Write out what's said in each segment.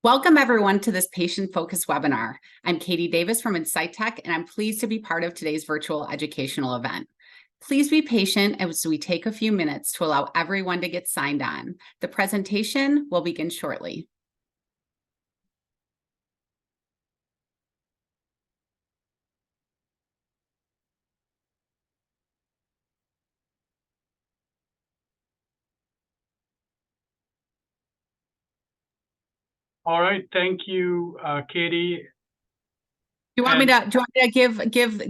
Welcome everyone to this patient-focused webinar. I'm Katie Davis from Insightech, and I'm pleased to be part of today's virtual educational event. Please be patient as we take a few minutes to allow everyone to get signed on. The presentation will begin shortly. All right, thank you, Katie. Do you want me to give,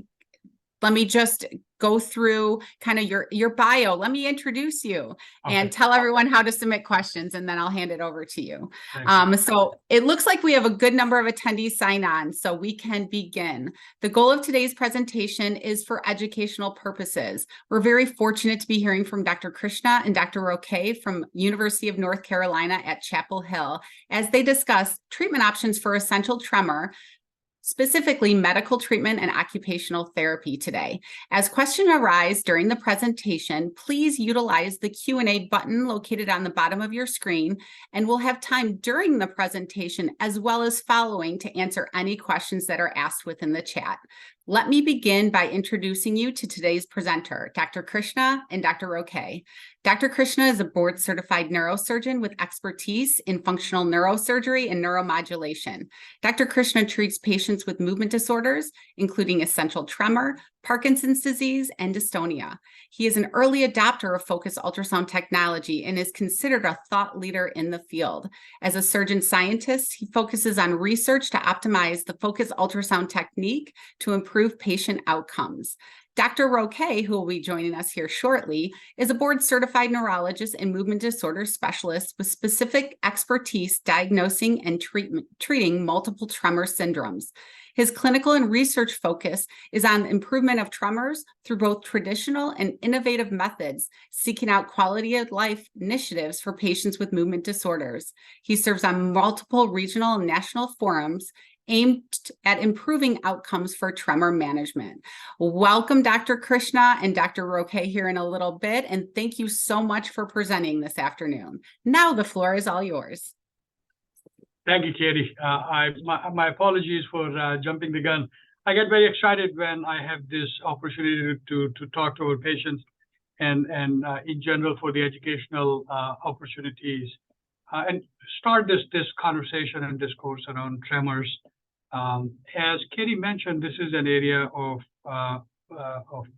let me just go through kind of your bio. Let me introduce you and tell everyone how to submit questions, and then I'll hand it over to you. So it looks like we have a good number of attendees sign on, so we can begin. The goal of today's presentation is for educational purposes. We're very fortunate to be hearing from Dr. Krishna and Dr. Roque from University of North Carolina at Chapel Hill as they discuss treatment options for essential tremor, specifically medical treatment and occupational therapy today. As questions arise during the presentation, please utilize the Q&A button located on the bottom of your screen, and we'll have time during the presentation as well as following to answer any questions that are asked within the chat. Let me begin by introducing you to today's presenter, Dr. Krishna and Dr. Roque. Dr. Krishna is a board-certified neurosurgeon with expertise in functional neurosurgery and neuromodulation. Dr. Krishna treats patients with movement disorders, including essential tremor, Parkinson's disease, and dystonia. He is an early adopter of focused ultrasound technology and is considered a thought leader in the field. As a surgeon scientist, he focuses on research to optimize the focused ultrasound technique to improve patient outcomes. Dr. Roque, who will be joining us here shortly, is a board-certified neurologist and movement disorder specialist with specific expertise diagnosing and treating multiple tremor syndromes. His clinical and research focus is on improvement of tremors through both traditional and innovative methods, seeking out quality of life initiatives for patients with movement disorders. He serves on multiple regional and national forums aimed at improving outcomes for tremor management. Welcome, Dr. Krishna and Dr. Roque here in a little bit, and thank you so much for presenting this afternoon. Now the floor is all yours. Thank you, Katie. My apologies for jumping the gun. I get very excited when I have this opportunity to talk to our patients and in general for the educational opportunities and start this conversation and discourse around tremors. As Katie mentioned, this is an area of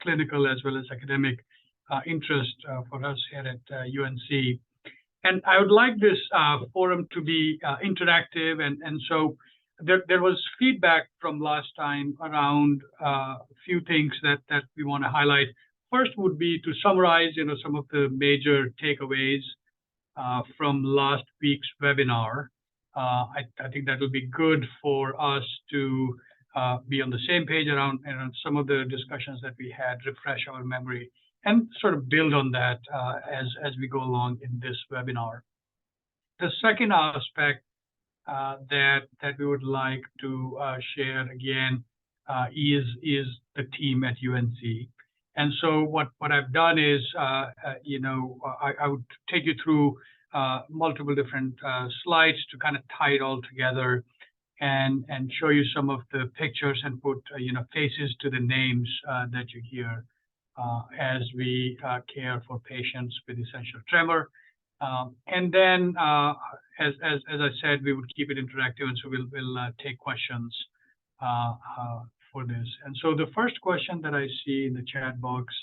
clinical as well as academic interest for us here at UNC. And I would like this forum to be interactive. And so there was feedback from last time around a few things that we want to highlight. First would be to summarize, some of the major takeaways from last week's webinar. I think that will be good for us to be on the same page around some of the discussions that we had, refresh our memory, and sort of build on that as we go along in this webinar. The second aspect that we would like to share again is the team at UNC. And so what I've done is, I would take you through multiple different slides to kind of tie it all together and show you some of the pictures and put faces to the names that you hear as we care for patients with essential tremor. And then, as I said, we would keep it interactive, and so we'll take questions for this. And so the first question that I see in the chat box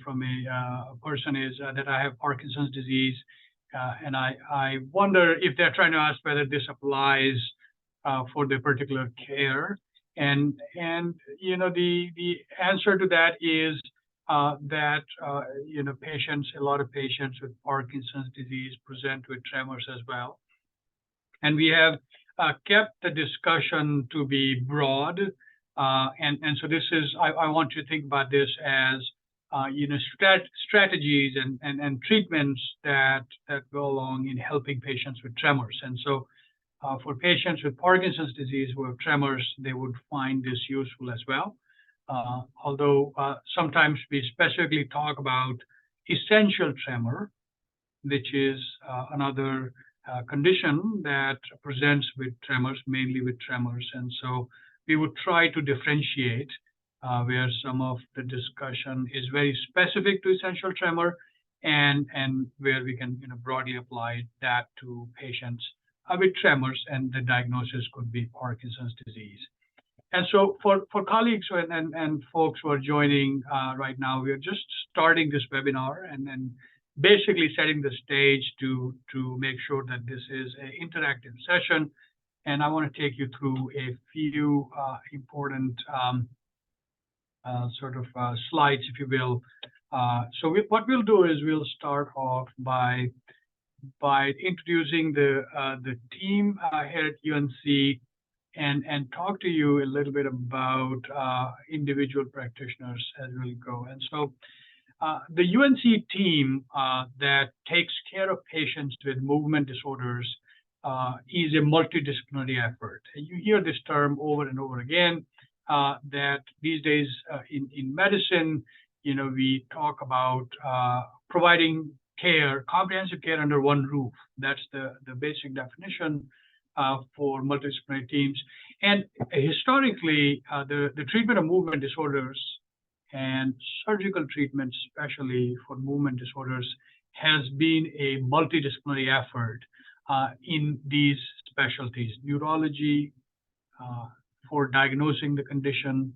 from a person is that I have Parkinson's disease. And I wonder if they're trying to ask whether this applies for the particular care. And the answer to that is that a lot of patients with Parkinson's disease present with tremors as well. And we have kept the discussion to be broad. And so this is, I want you to think about this as strategies and treatments that go along in helping patients with tremors. And so for patients with Parkinson's disease who have tremors, they would find this useful as well. Although sometimes we specifically talk about essential tremor, which is another condition that presents with tremors, mainly with tremors. And so we would try to differentiate where some of the discussion is very specific to essential tremor, and where we can broadly apply that to patients with tremors, and the diagnosis could be Parkinson's disease. And so for colleagues and folks who are joining right now, we are just starting this webinar and basically setting the stage to make sure that this is an interactive session. And I want to take you through a few important slides, if you will. What we'll do is we'll start off by introducing the team here at UNC, and talk to you a little bit about individual practitioners as we go. And so the UNC team that takes care of patients with movement disorders is a multidisciplinary effort. And you hear this term over and over again, that these days in medicine, we talk about providing care, comprehensive care under one roof. That's the basic definition for multidisciplinary teams. And historically, the treatment of movement disorders and surgical treatment, especially for movement disorders, has been a multidisciplinary effort in these specialties: neurology, for diagnosing the condition,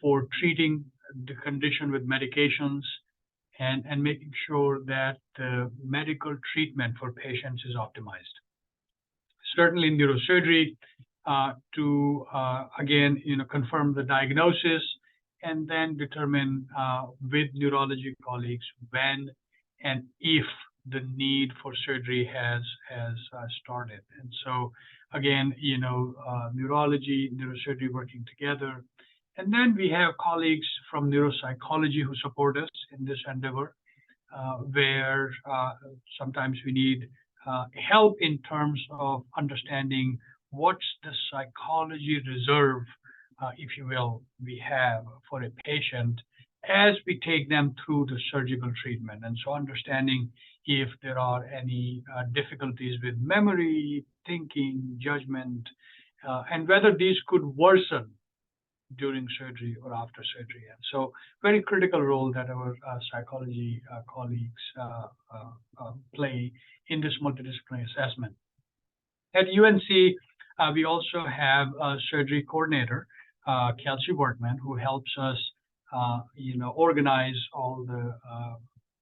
for treating the condition with medications, and making sure that the medical treatment for patients is optimized. Certainly in neurosurgery, to again, confirm the diagnosis, and then determine with neurology colleagues when and if the need for surgery has started. And so again, neurology, neurosurgery working together. And then we have colleagues from neuropsychology who support us in this endeavor, where sometimes we need help in terms of understanding what's the psychology reserve, if you will, we have for a patient as we take them through the surgical treatment. And so understanding if there are any difficulties with memory, thinking, judgment, and whether these could worsen during surgery or after surgery. And so very critical role that our psychology colleagues play in this multidisciplinary assessment. At UNC, we also have a surgery coordinator, Kelsey Workman, who helps us organize all the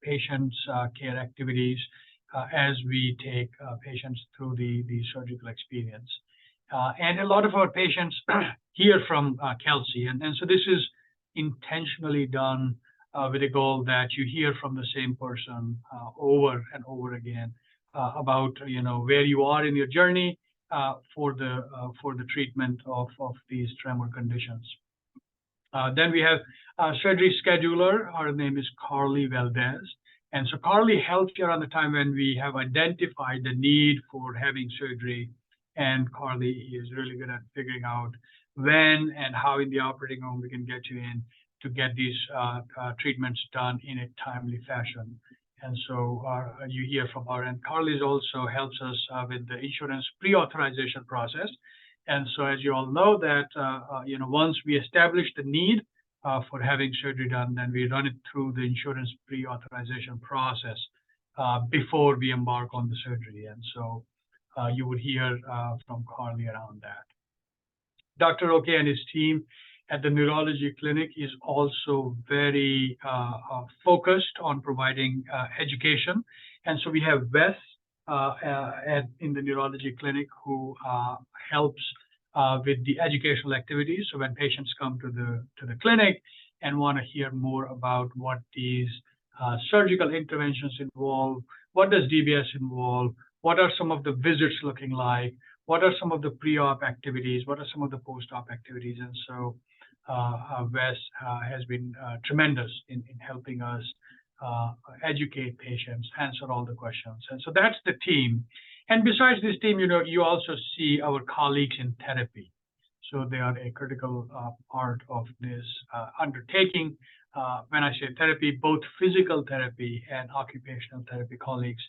patients' care activities as we take patients through the surgical experience. And a lot of our patients hear from Kelsey. And so this is intentionally done with a goal that you hear from the same person over and over again about where you are in your journey for the treatment of these tremor conditions. Then we have a surgery scheduler. Her name is Carly Valdez. And so Carly helps you around the time when we have identified the need for having surgery. And Carly is really good at figuring out when and how in the operating room we can get you in to get these treatments done in a timely fashion. And so you hear from her. And Carly also helps us with the insurance pre-authorization process. And so as you all know that, once we establish the need for having surgery done, then we run it through the insurance pre-authorization process before we embark on the surgery. And so you would hear from Carly around that. Dr. Oke and his team at the neurology clinic is also very focused on providing education. And so we have Wes in the neurology clinic who helps with the educational activities. So when patients come to the clinic and want to hear more about what these surgical interventions involve, what does DBS involve, what are some of the visits looking like, what are some of the pre-op activities, what are some of the post-op activities. And so Wes has been tremendous in helping us educate patients, answer all the questions. And so that's the team. And besides this team, you also see our colleagues in therapy. So they are a critical part of this undertaking. When I say therapy, both physical therapy and occupational therapy colleagues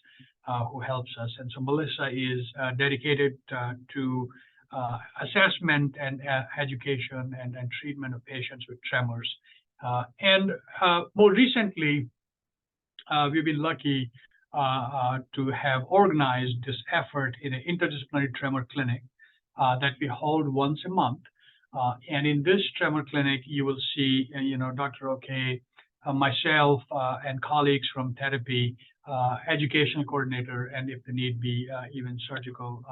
who helps us. And so Melissa is dedicated to assessment and education and treatment of patients with tremors. And more recently, we've been lucky to have organized this effort in an interdisciplinary tremor clinic that we hold once a month. And in this tremor clinic, you will see, Dr. Okay, myself and colleagues from therapy, education coordinator, and if the need be, even surgical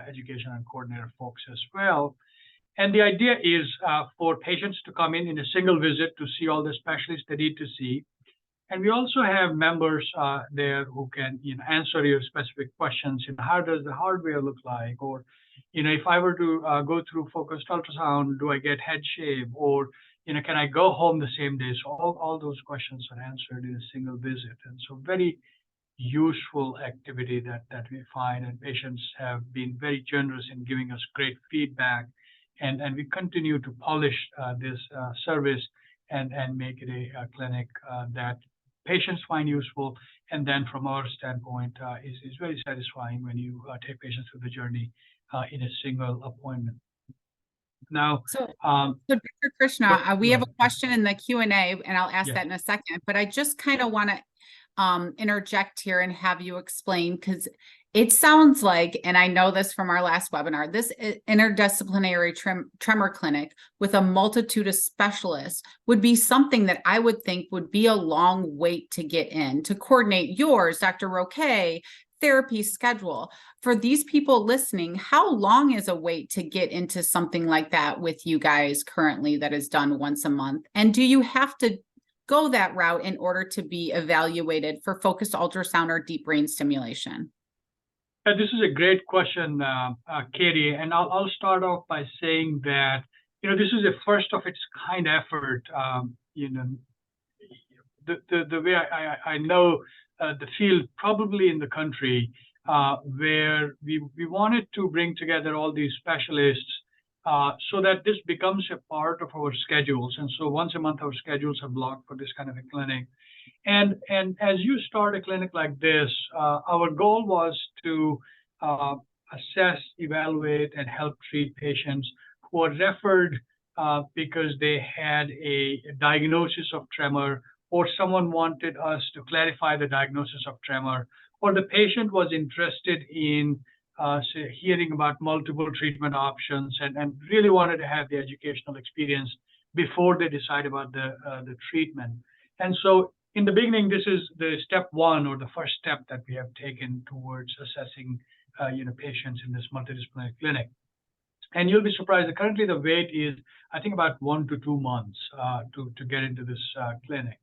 education and coordinator folks as well. And the idea is for patients to come in a single visit to see all the specialists they need to see. And we also have members there who can answer your specific questions. How does the hardware look like? Or, if I were to go through focused ultrasound, do I get head shave? Or, can I go home the same day? So all those questions are answered in a single visit. And so very useful activity that we find, and patients have been very generous in giving us great feedback. And we continue to polish this service and make it a clinic that patients find useful, and then from our standpoint is very satisfying when you take patients through the journey in a single appointment. Now, so Dr. Krishna, we have a question in the Q&A, and I'll ask that in a second, but I just kind of want to interject here and have you explain, because it sounds like, and I know this from our last webinar, this interdisciplinary tremor clinic with a multitude of specialists would be something that I would think would be a long wait to get in, to coordinate yours, Dr. Roque, therapy schedule. For these people listening, how long is a wait to get into something like that with you guys currently that is done once a month? And do you have to go that route in order to be evaluated for focused ultrasound or deep brain stimulation? This is a great question, Katie, and I'll start off by saying that this is a first of its kind effort. The way I know the field probably in the country, where we wanted to bring together all these specialists so that this becomes a part of our schedules. And so once a month, our schedules are blocked for this kind of a clinic. And as you start a clinic like this, our goal was to assess, evaluate, and help treat patients who are referred because they had a diagnosis of tremor, or someone wanted us to clarify the diagnosis of tremor, or the patient was interested in hearing about multiple treatment options and really wanted to have the educational experience before they decide about the treatment. And so in the beginning, this is the step one, or the first step that we have taken towards assessing, patients in this multidisciplinary clinic. And you'll be surprised that currently the wait is, I think, about 1 to 2 months to get into this clinic.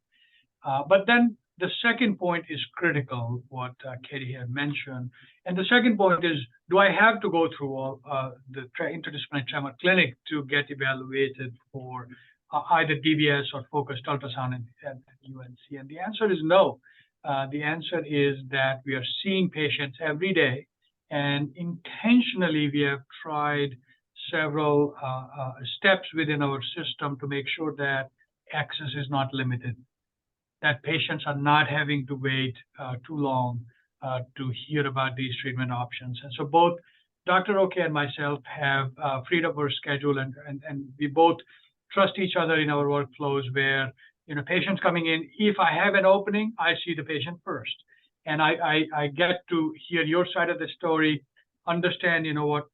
But then the second point is critical, what Katie had mentioned. And the second point is, do I have to go through all the interdisciplinary tremor clinic to get evaluated for either DBS or focused ultrasound at UNC? And the answer is no. The answer is that we are seeing patients every day, and intentionally we have tried several steps within our system to make sure that access is not limited, that patients are not having to wait too long to hear about these treatment options. And so both Dr. Roque and myself have freed up our schedule, and we both trust each other in our workflows where, patients coming in, if I have an opening, I see the patient first. And I get to hear your side of the story, understand, what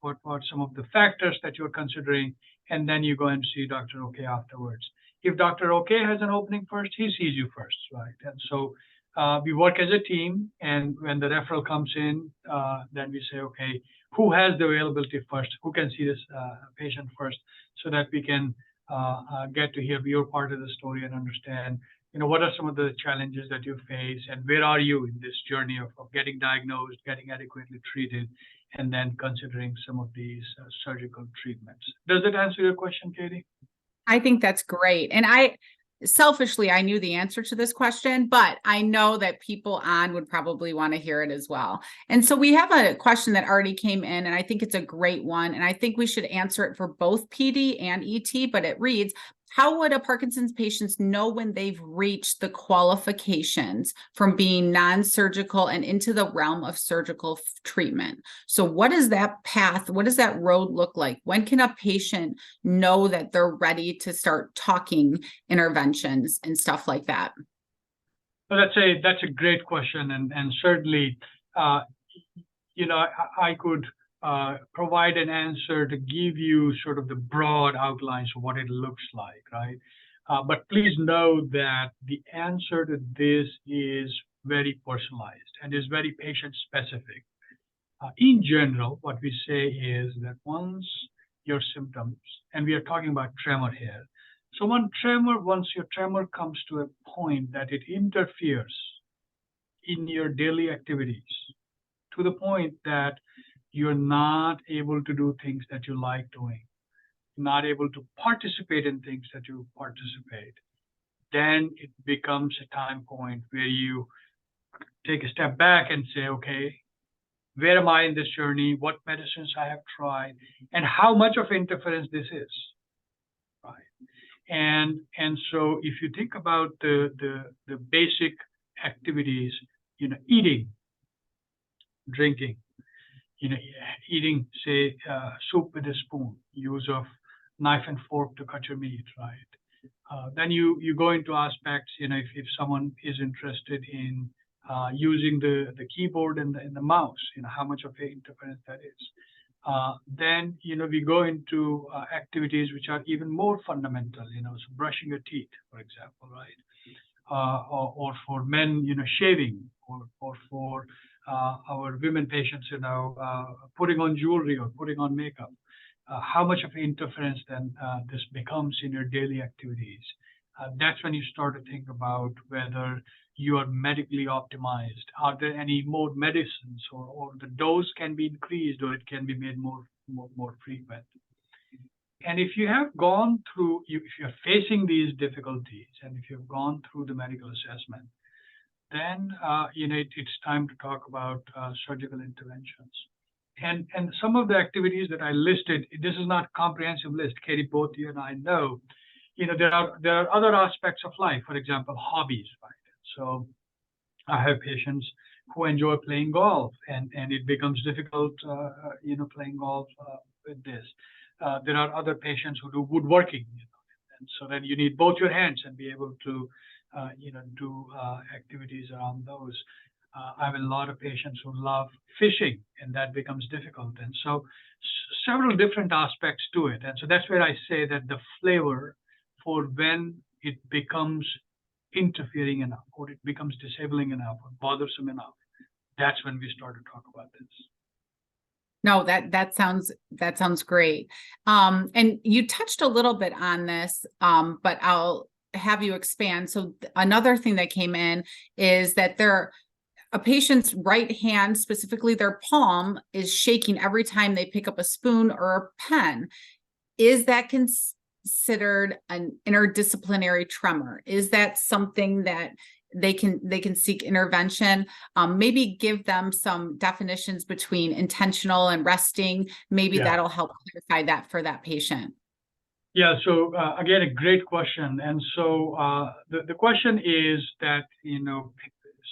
some of the factors that you're considering, and then you go and see Dr. Roque afterwards. If Dr. Roque has an opening first, he sees you first, right? And so we work as a team, and when the referral comes in, then we say, okay, who has the availability first? Who can see this patient first, so that we can get to hear your part of the story and understand, what are some of the challenges that you face, and where are you in this journey of getting diagnosed, getting adequately treated, and then considering some of these surgical treatments. Does that answer your question, Katie? I think that's great. And selfishly, I knew the answer to this question, but I know that people on would probably want to hear it as well. And so we have a question that already came in, and I think it's a great one. And I think we should answer it for both PD and ET, but it reads, how would a Parkinson's patient know when they've reached the qualifications from being non-surgical and into the realm of surgical treatment? So what is that path? What does that road look like? When can a patient know that they're ready to start talking interventions and stuff like that? Well, that's a great question, and certainly, I could provide an answer to give you sort of the broad outlines of what it looks like, right? But please know that the answer to this is very personalized and is very patient specific. In general, what we say is that once your symptoms, and we are talking about tremor here, so once your tremor comes to a point that it interferes in your daily activities to the point that you're not able to do things that you like doing, not able to participate in things that you participate, then it becomes a time point where you take a step back and say, okay, where am I in this journey? What medicines I have tried, and how much of interference this is, right? And so if you think about the basic activities, eating, drinking, eating, say, soup with a spoon, use of knife and fork to cut your meat, right? Then you go into aspects, if someone is interested in using the keyboard and the mouse, how much of an interference that is. Then, we go into activities which are even more fundamental, so brushing your teeth, for example, right? Or for men, shaving, or for our women patients, putting on jewelry or putting on makeup. How much of an interference then this becomes in your daily activities. That's when you start to think about whether you are medically optimized. Are there any more medicines, or the dose can be increased, or it can be made more frequent. And if you have gone through, if you're facing these difficulties, and if you've gone through the medical assessment, then it's time to talk about surgical interventions. And some of the activities that I listed, this is not a comprehensive list. Katie, both you and I know, there are other aspects of life. For example, hobbies, right? So I have patients who enjoy playing golf, and it becomes difficult, playing golf with this. There are other patients who do woodworking, and so then you need both your hands and be able to, do activities around those. I have a lot of patients who love fishing, and that becomes difficult. And so several different aspects to it. And so that's where I say that the flavor for when it becomes interfering enough, or it becomes disabling enough, or bothersome enough, that's when we start to talk about this. No, that sounds great. And you touched a little bit on this, but I'll have you expand. So another thing that came in is that a patient's right hand, specifically their palm, is shaking every time they pick up a spoon or a pen. Is that considered an interdisciplinary tremor? Is that something that they can seek intervention? Maybe give them some definitions between intentional and resting. Maybe that'll help clarify that for that patient. Yeah, so again, a great question. And so the question is that,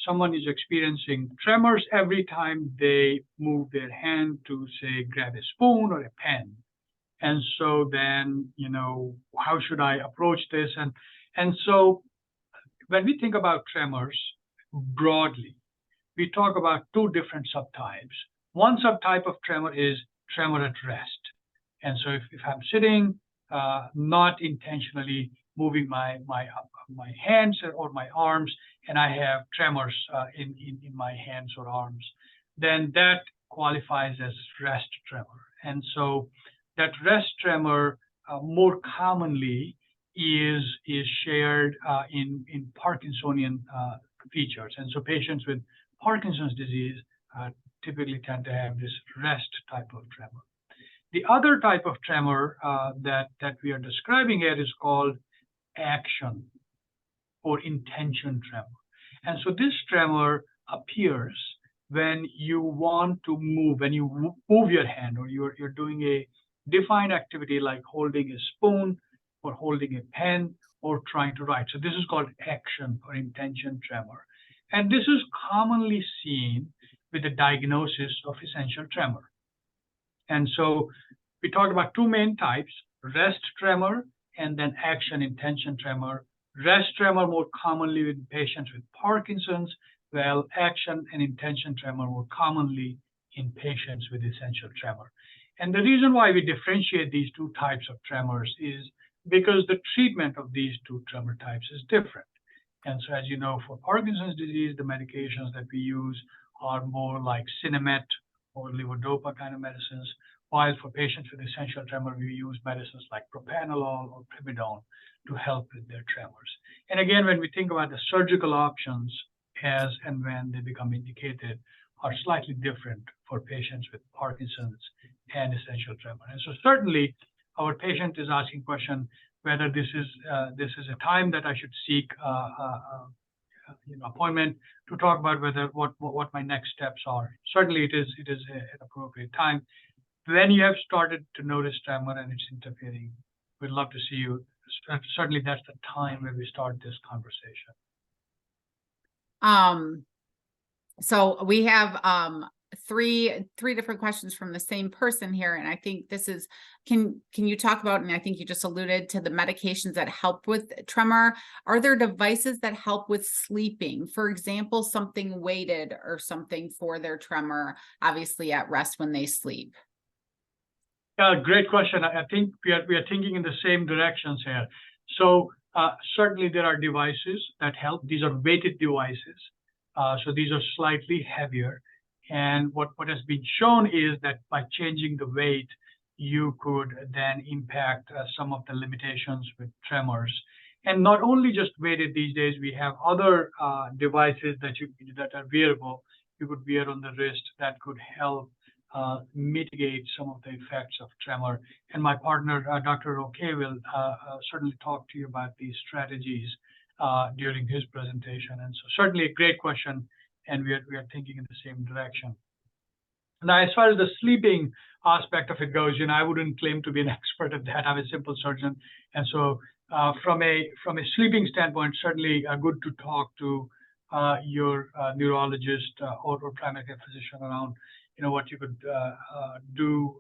someone is experiencing tremors every time they move their hand to, say, grab a spoon or a pen. And so then, how should I approach this? And so when we think about tremors broadly, we talk about two different subtypes. One subtype of tremor is tremor at rest. And so if I'm sitting, not intentionally moving my hands or my arms, and I have tremors in my hands or arms, then that qualifies as rest tremor. And so that rest tremor more commonly is shared in Parkinsonian features. And so patients with Parkinson's disease typically tend to have this rest type of tremor. The other type of tremor that we are describing here is called action or intention tremor. And so this tremor appears when you want to move, when you move your hand, or you're doing a defined activity like holding a spoon, for holding a pen or trying to write. So this is called action or intention tremor. And this is commonly seen with the diagnosis of essential tremor. And so we talked about two main types, rest tremor and then action intention tremor. Rest tremor more commonly with patients with Parkinson's, while action and intention tremor more commonly in patients with essential tremor. And the reason why we differentiate these two types of tremors is because the treatment of these two tremor types is different. And so, as you know, for Parkinson's disease, the medications that we use are more like Sinemet or levodopa kind of medicines, while for patients with essential tremor, we use medicines like propranolol or primidone to help with their tremors. And again, when we think about the surgical options as and when they become indicated, are slightly different for patients with Parkinson's and essential tremor. And so certainly our patient is asking question whether this is a time that I should seek appointment to talk about whether what my next steps are. Certainly it is an appropriate time. When you have started to notice tremor and it's interfering, we'd love to see you. Certainly that's the time when we start this conversation. So we have three different questions from the same person here, and I think this is can you talk about, and I think you just alluded to the medications that help with tremor. Are there devices that help with sleeping? For example, something weighted or something for their tremor, obviously at rest when they sleep. Great question. I think we are thinking in the same directions here. So certainly there are devices that help. These are weighted devices. So these are slightly heavier. And what has been shown is that by changing the weight, you could then impact some of the limitations with tremors. And not only just weighted these days, we have other devices that are wearable. You could wear on the wrist that could help mitigate some of the effects of tremor. And my partner, Dr. Roque, will certainly talk to you about these strategies during his presentation. And so certainly a great question, and we are thinking in the same direction. Now, as far as the sleeping aspect of it goes, I wouldn't claim to be an expert at that. I'm a simple surgeon. And so from a sleeping standpoint, certainly good to talk to your neurologist or primary care physician around what you could do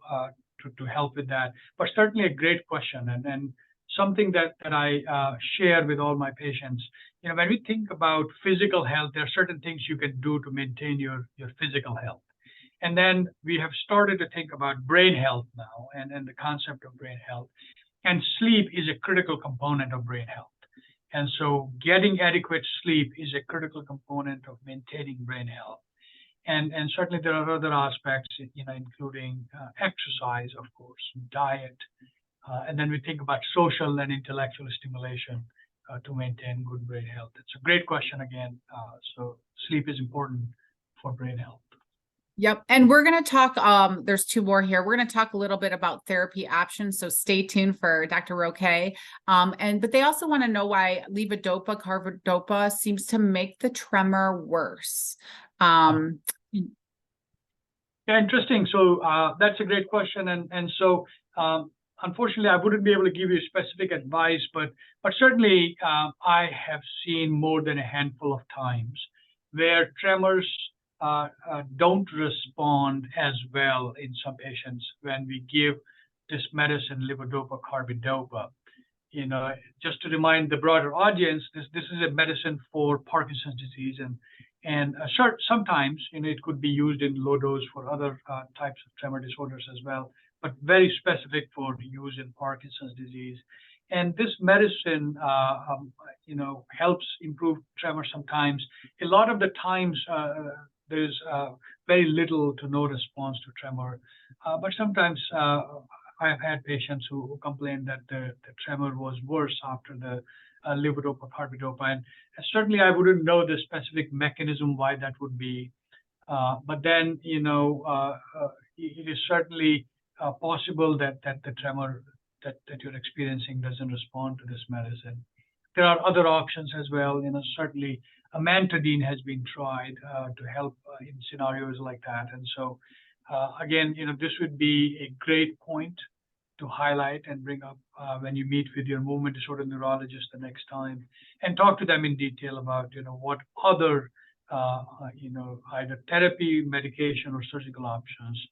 to help with that. But certainly a great question, and something that I share with all my patients. When we think about physical health, there are certain things you can do to maintain your physical health. And then we have started to think about brain health now and the concept of brain health. And sleep is a critical component of brain health. And so getting adequate sleep is a critical component of maintaining brain health. And certainly there are other aspects, including exercise, of course, diet, and then we think about social and intellectual stimulation to maintain good brain health. It's a great question again. So sleep is important for brain health. Yep. And we're going to talk, there's two more here. We're going to talk a little bit about therapy options. So stay tuned for Dr. Roque. But they also want to know why levodopa, carbidopa seems to make the tremor worse. Yeah, interesting. So that's a great question. And so unfortunately, I wouldn't be able to give you specific advice, but certainly I have seen more than a handful of times where tremors don't respond as well in some patients when we give this medicine, levodopa, carbidopa. Just to remind the broader audience, this is a medicine for Parkinson's disease, and sometimes it could be used in low dose for other types of tremor disorders as well, but very specific for use in Parkinson's disease. And this medicine, helps improve tremor sometimes. A lot of the times, there's very little to no response to tremor. But sometimes I've had patients who complain that the tremor was worse after the levodopa, carbidopa. And certainly I wouldn't know the specific mechanism why that would be. But then, it is certainly possible that the tremor that you're experiencing doesn't respond to this medicine. There are other options as well. Certainly amantadine has been tried to help in scenarios like that. And so, again, this would be a great point to highlight and bring up when you meet with your movement disorder neurologist the next time, and talk to them in detail about, what other, either therapy, medication, or surgical options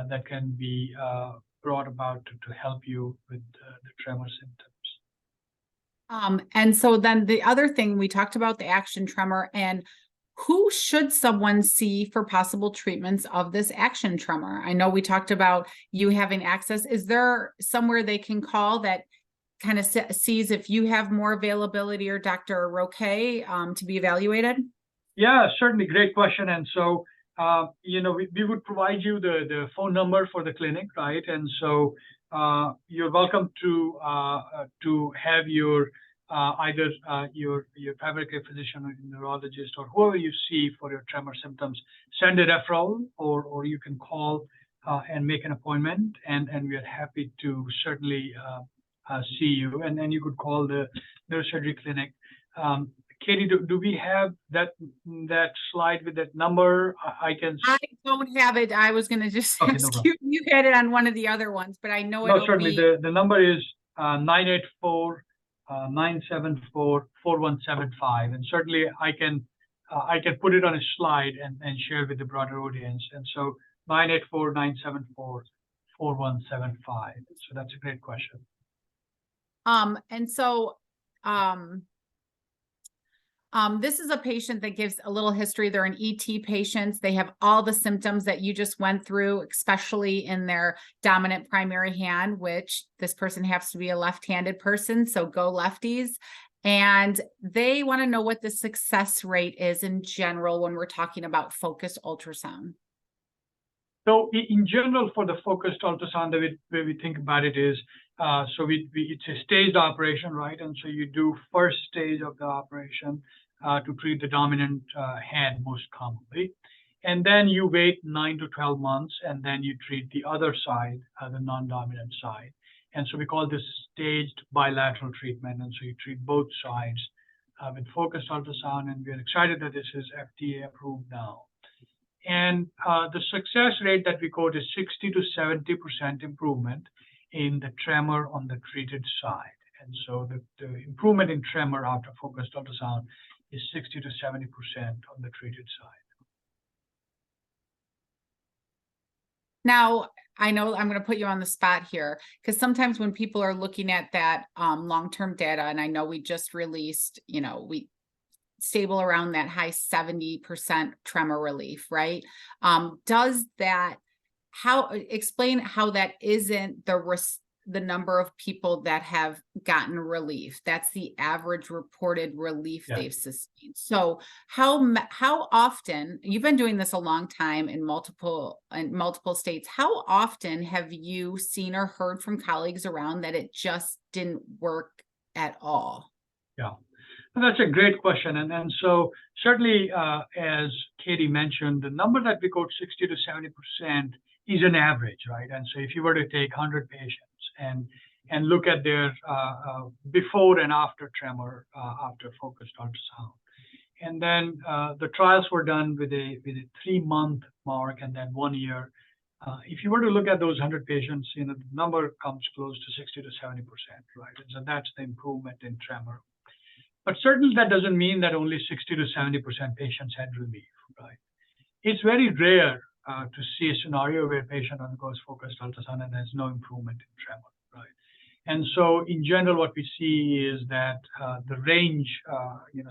that can be brought about to help you with the tremor symptoms. And so then the other thing, we talked about the action tremor, and who should someone see for possible treatments of this action tremor? I know we talked about you having access. Is there somewhere they can call that kind of sees if you have more availability, or Dr. Roque, to be evaluated? Yeah, certainly. Great question. And so, we would provide you the phone number for the clinic, right? And so you're welcome to have your either your primary care physician or neurologist or whoever you see for your tremor symptoms send a referral, or you can call and make an appointment, and we are happy to certainly see you. And then you could call the neurosurgery clinic. Katie, do we have that slide with that number? I don't have it. I was going to just Okay, no ask problem. you had it on one of the other ones, but I know No, it'll certainly. be. The number is 984-974-4175, and certainly I can put it on a slide and share with the broader audience. And so 984-974-4175. So that's a great question. And so, this is a patient that gives a little history. They're an ET patients. They have all the symptoms that you just went through, especially in their dominant primary hand, which this person has to be a left-handed person. So go lefties. And they want to know what the success rate is in general when we're talking about focused ultrasound. So in general, for the focused ultrasound, the way we think about it is, it's a staged operation, right? And so you do first stage of the operation to treat the dominant hand most commonly. And then you wait 9 to 12 months, and then you treat the other side, the non-dominant side. And so we call this staged bilateral treatment. And so you treat both sides with focused ultrasound, and we're excited that this is FDA approved now. And the success rate that we quote is 60 to 70% improvement in the tremor on the treated side. And so the improvement in tremor after focused ultrasound is 60 to 70% on the treated side. Now, I know I'm going to put you on the spot here, because sometimes when people are looking at that long-term data, and I know we just released, we stable around that high 70% tremor relief, right? Explain how that isn't the number of people that have gotten relief. That's the average reported relief they've sustained. So how often, you've been doing this a long time in multiple states, how often have you seen or heard from colleagues around that it just didn't work at all? Yeah, that's a great question. And so certainly, as Katie mentioned, the number that we quote 60 to 70% is an average, right? And so if you were to take 100 patients and look at their before and after tremor after focused ultrasound, and then the trials were done with a 3-month mark and then 1 year. If you were to look at those 100 patients, the number comes close to 60 to 70%, right? And so that's the improvement in tremor. But certainly that doesn't mean that only 60 to 70% patients had relief, right? It's very rare to see a scenario where a patient undergoes focused ultrasound and there's no improvement in tremor, right? And so in general, what we see is that the range,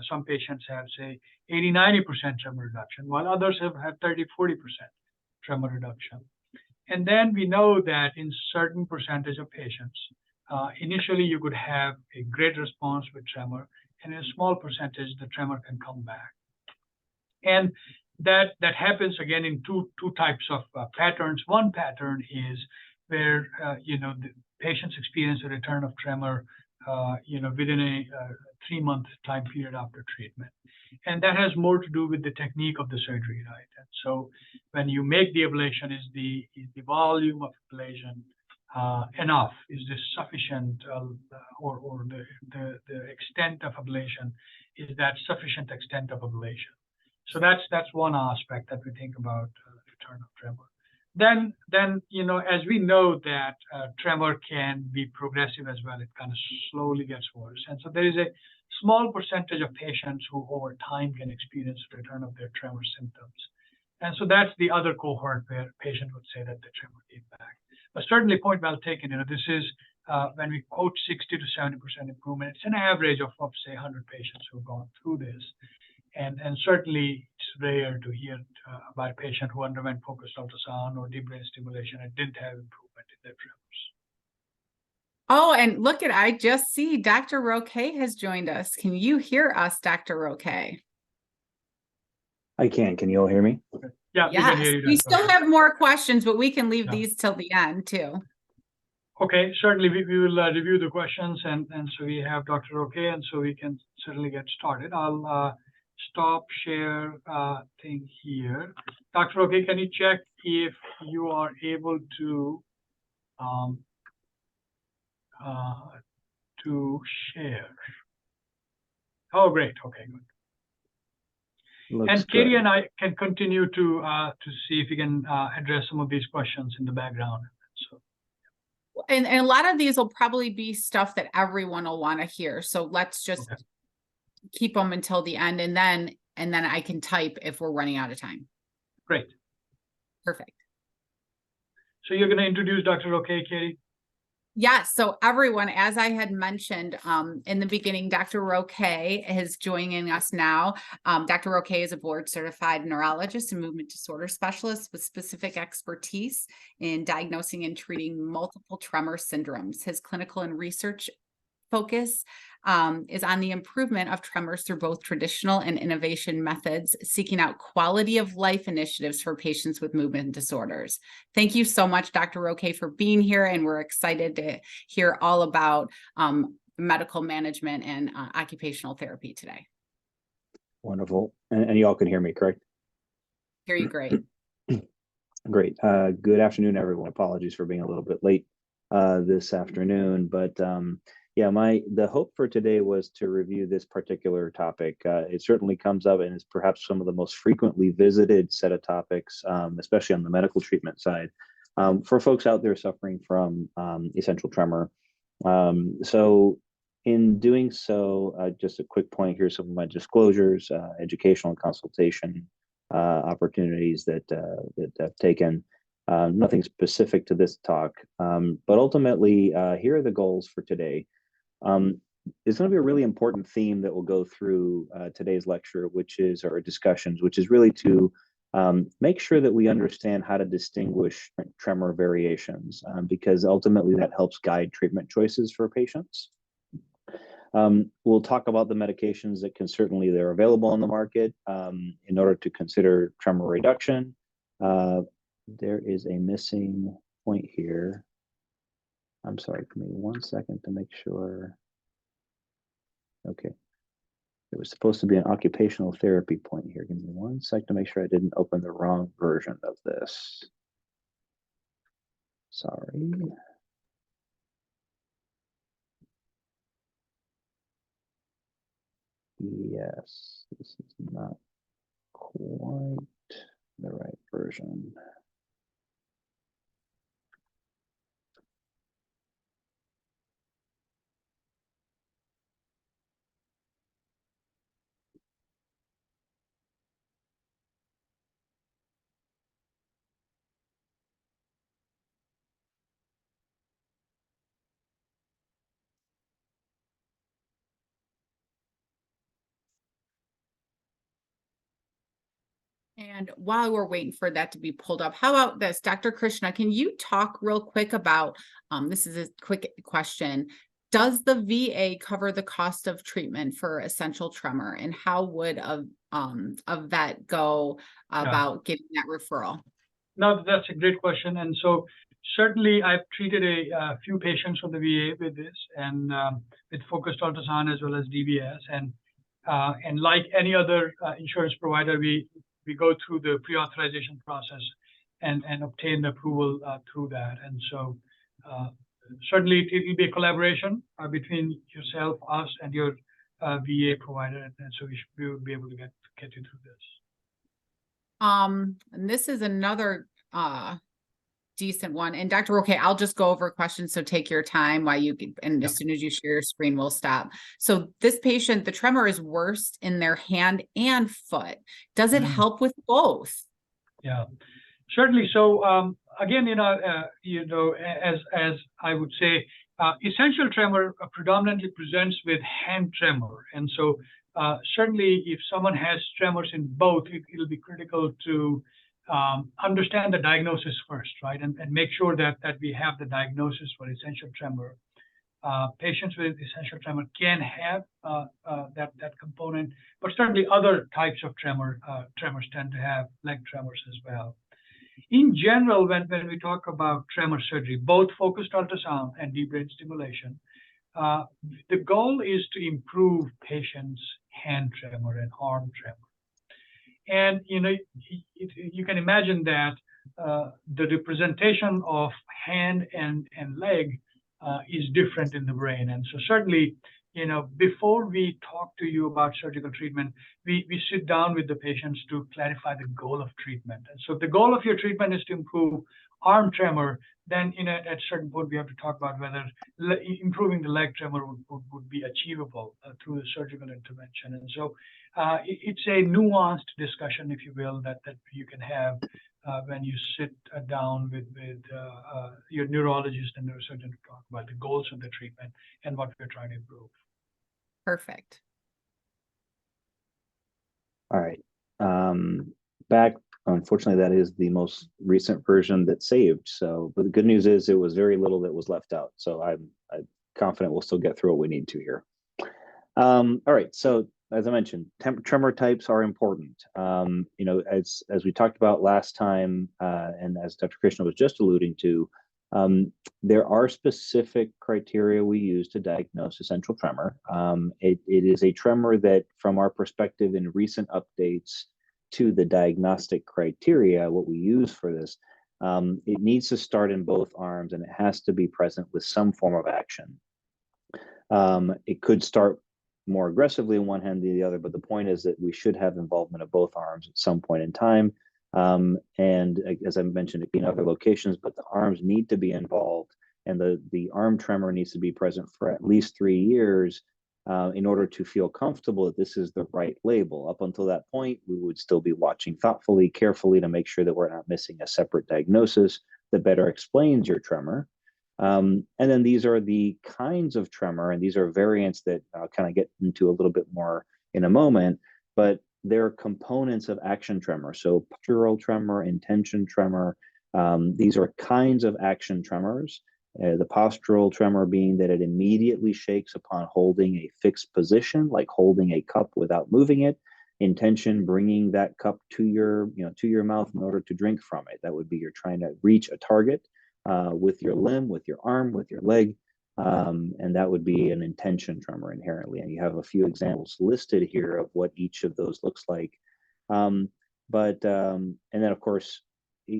some patients have, say, 80, 90% tremor reduction, while others have had 30, 40% tremor reduction. And then we know that in certain percentage of patients, initially you could have a great response with tremor, and in a small percentage, the tremor can come back. And that happens again in two types of patterns. One pattern is where the patients experience a return of tremor within a 3-month time period after treatment, and that has more to do with the technique of the surgery, right? And so when you make the ablation, is the volume of ablation enough? Is this sufficient, or the extent of ablation, is that sufficient extent of ablation? So that's one aspect that we think about return of tremor. then as we know that tremor can be progressive as well. It kind of slowly gets worse, and so there is a small percentage of patients who over time can experience return of their tremor symptoms. And so that's the other cohort where patient would say that the tremor came back. But certainly, point well taken. This is when we quote 60 to 70% improvement. It's an average of say 100 patients who've gone through this, and certainly it's rare to hear about a patient who underwent focused ultrasound or deep brain stimulation and didn't have improvement in their tremors. Oh, and look at, I just see Dr. Roque has joined us. Can you hear us, Dr. Roque? I can. Can you all hear me? Yeah, we can hear you. We Dr. still have more questions, but we can leave Yeah. these till the end too. Okay, certainly we will review the questions, and so we have Dr. Roque, and so we can certainly get started. I'll stop share thing here. Dr. Roque, can you check if you are able to share? Oh, great. Okay, good. Looks And Katie good. and I can continue to see if we can address some of these questions in the background. So. And a lot of these will probably be stuff that everyone will want to hear. So let's just Okay. keep them until the end, and then I can type if we're running out of time. Great. Perfect. So you're going to introduce Dr. Roque, Katie? Yes. So everyone, as I had mentioned in the beginning, Dr. Roque is joining us now. Dr. Roque is a board certified neurologist and movement disorder specialist with specific expertise in diagnosing and treating multiple tremor syndromes. His clinical and research focus is on the improvement of tremors through both traditional and innovation methods, seeking out quality of life initiatives for patients with movement disorders. Thank you so much, Dr. Roque, for being here, and we're excited to hear all about medical management and occupational therapy today. Wonderful. And you all can hear me, correct? Hear you great. Great. Good afternoon, everyone. Apologies for being a little bit late this afternoon, but yeah, the hope for today was to review this particular topic. It certainly comes up and is perhaps some of the most frequently visited set of topics, especially on the medical treatment side, for folks out there suffering from essential tremor. So in doing so, just a quick point here, some of my disclosures, educational and consultation opportunities that I've taken. Nothing specific to this talk, but ultimately, here are the goals for today. It's going to be a really important theme that will go through today's lecture, or discussions, which is really to make sure that we understand how to distinguish tremor variations, because ultimately that helps guide treatment choices for patients. We'll talk about the medications that they're available on the market in order to consider tremor reduction. There is a missing point here. I'm sorry, give me 1 second to make sure. Okay. There was supposed to be an occupational therapy point here. Give me 1 sec to make sure I didn't open the wrong version of this. Sorry. Yes, this is not quite the right version. And while we're waiting for that to be pulled up, how about this, Dr. Krishna, can you talk real quick about, this is a quick question. Does the VA cover the cost of treatment for essential tremor, and how would a vet go about getting that referral? No, that's a great question. And so certainly I've treated a few patients from the VA with this, and with focused ultrasound as well as DBS. And like any other insurance provider, we go through the pre-authorization process and obtain the approval through that. And so certainly it will be a collaboration between yourself, us, and your VA provider. And so we will be able to get you through this. And this is another decent one. And Dr. Roque, I'll just go over questions. So take your time while you can, and as soon as you share your screen, we'll stop. So this patient, the tremor is worse in their hand and foot. Does it help with both? Yeah, certainly. So again, as I would say, essential tremor predominantly presents with hand tremor, and so certainly if someone has tremors in both, it'll be critical to understand the diagnosis first, right, and make sure that we have the diagnosis for essential tremor. Patients with essential tremor can have that component, but certainly other types of tremors tend to have leg tremors as well. In general, when we talk about tremor surgery, both focused ultrasound and deep brain stimulation, the goal is to improve patients' hand tremor and arm tremor. And you can imagine that the representation of hand and leg is different in the brain. And so certainly, before we talk to you about surgical treatment, we sit down with the patients to clarify the goal of treatment. And so if the goal of your treatment is to improve arm tremor, then at a certain point we have to talk about whether improving the leg tremor would be achievable through the surgical intervention. And so it's a nuanced discussion, if you will, that you can have when you sit down with your neurologist and neurosurgeon to talk about the goals of the treatment and what we're trying to improve. Perfect. All right. Back, unfortunately, that is the most recent version that's saved. So, but the good news is it was very little that was left out. So I'm confident we'll still get through what we need to here. All right. So as I mentioned, tremor types are important. As we talked about last time, and as Dr. Krishna was just alluding to, there are specific criteria we use to diagnose essential tremor. It is a tremor that, from our perspective in recent updates to the diagnostic criteria, what we use for this, it needs to start in both arms and it has to be present with some form of action. It could start more aggressively in one hand than the other, but the point is that we should have involvement of both arms at some point in time. And as I mentioned, in other locations, but the arms need to be involved, and the arm tremor needs to be present for at least 3 years in order to feel comfortable that this is the right label. Up until that point, we would still be watching thoughtfully, carefully to make sure that we're not missing a separate diagnosis that better explains your tremor. And then these are the kinds of tremor, and these are variants that I'll kind of get into a little bit more in a moment, but they're components of action tremor. So postural tremor, intention tremor, these are kinds of action tremors. The postural tremor being that it immediately shakes upon holding a fixed position, like holding a cup without moving it. Intention, bringing that cup to your mouth in order to drink from it. That would be you're trying to reach a target with your limb, with your arm, with your leg, and that would be an intention tremor inherently. And you have a few examples listed here of what each of those looks like. And then of course,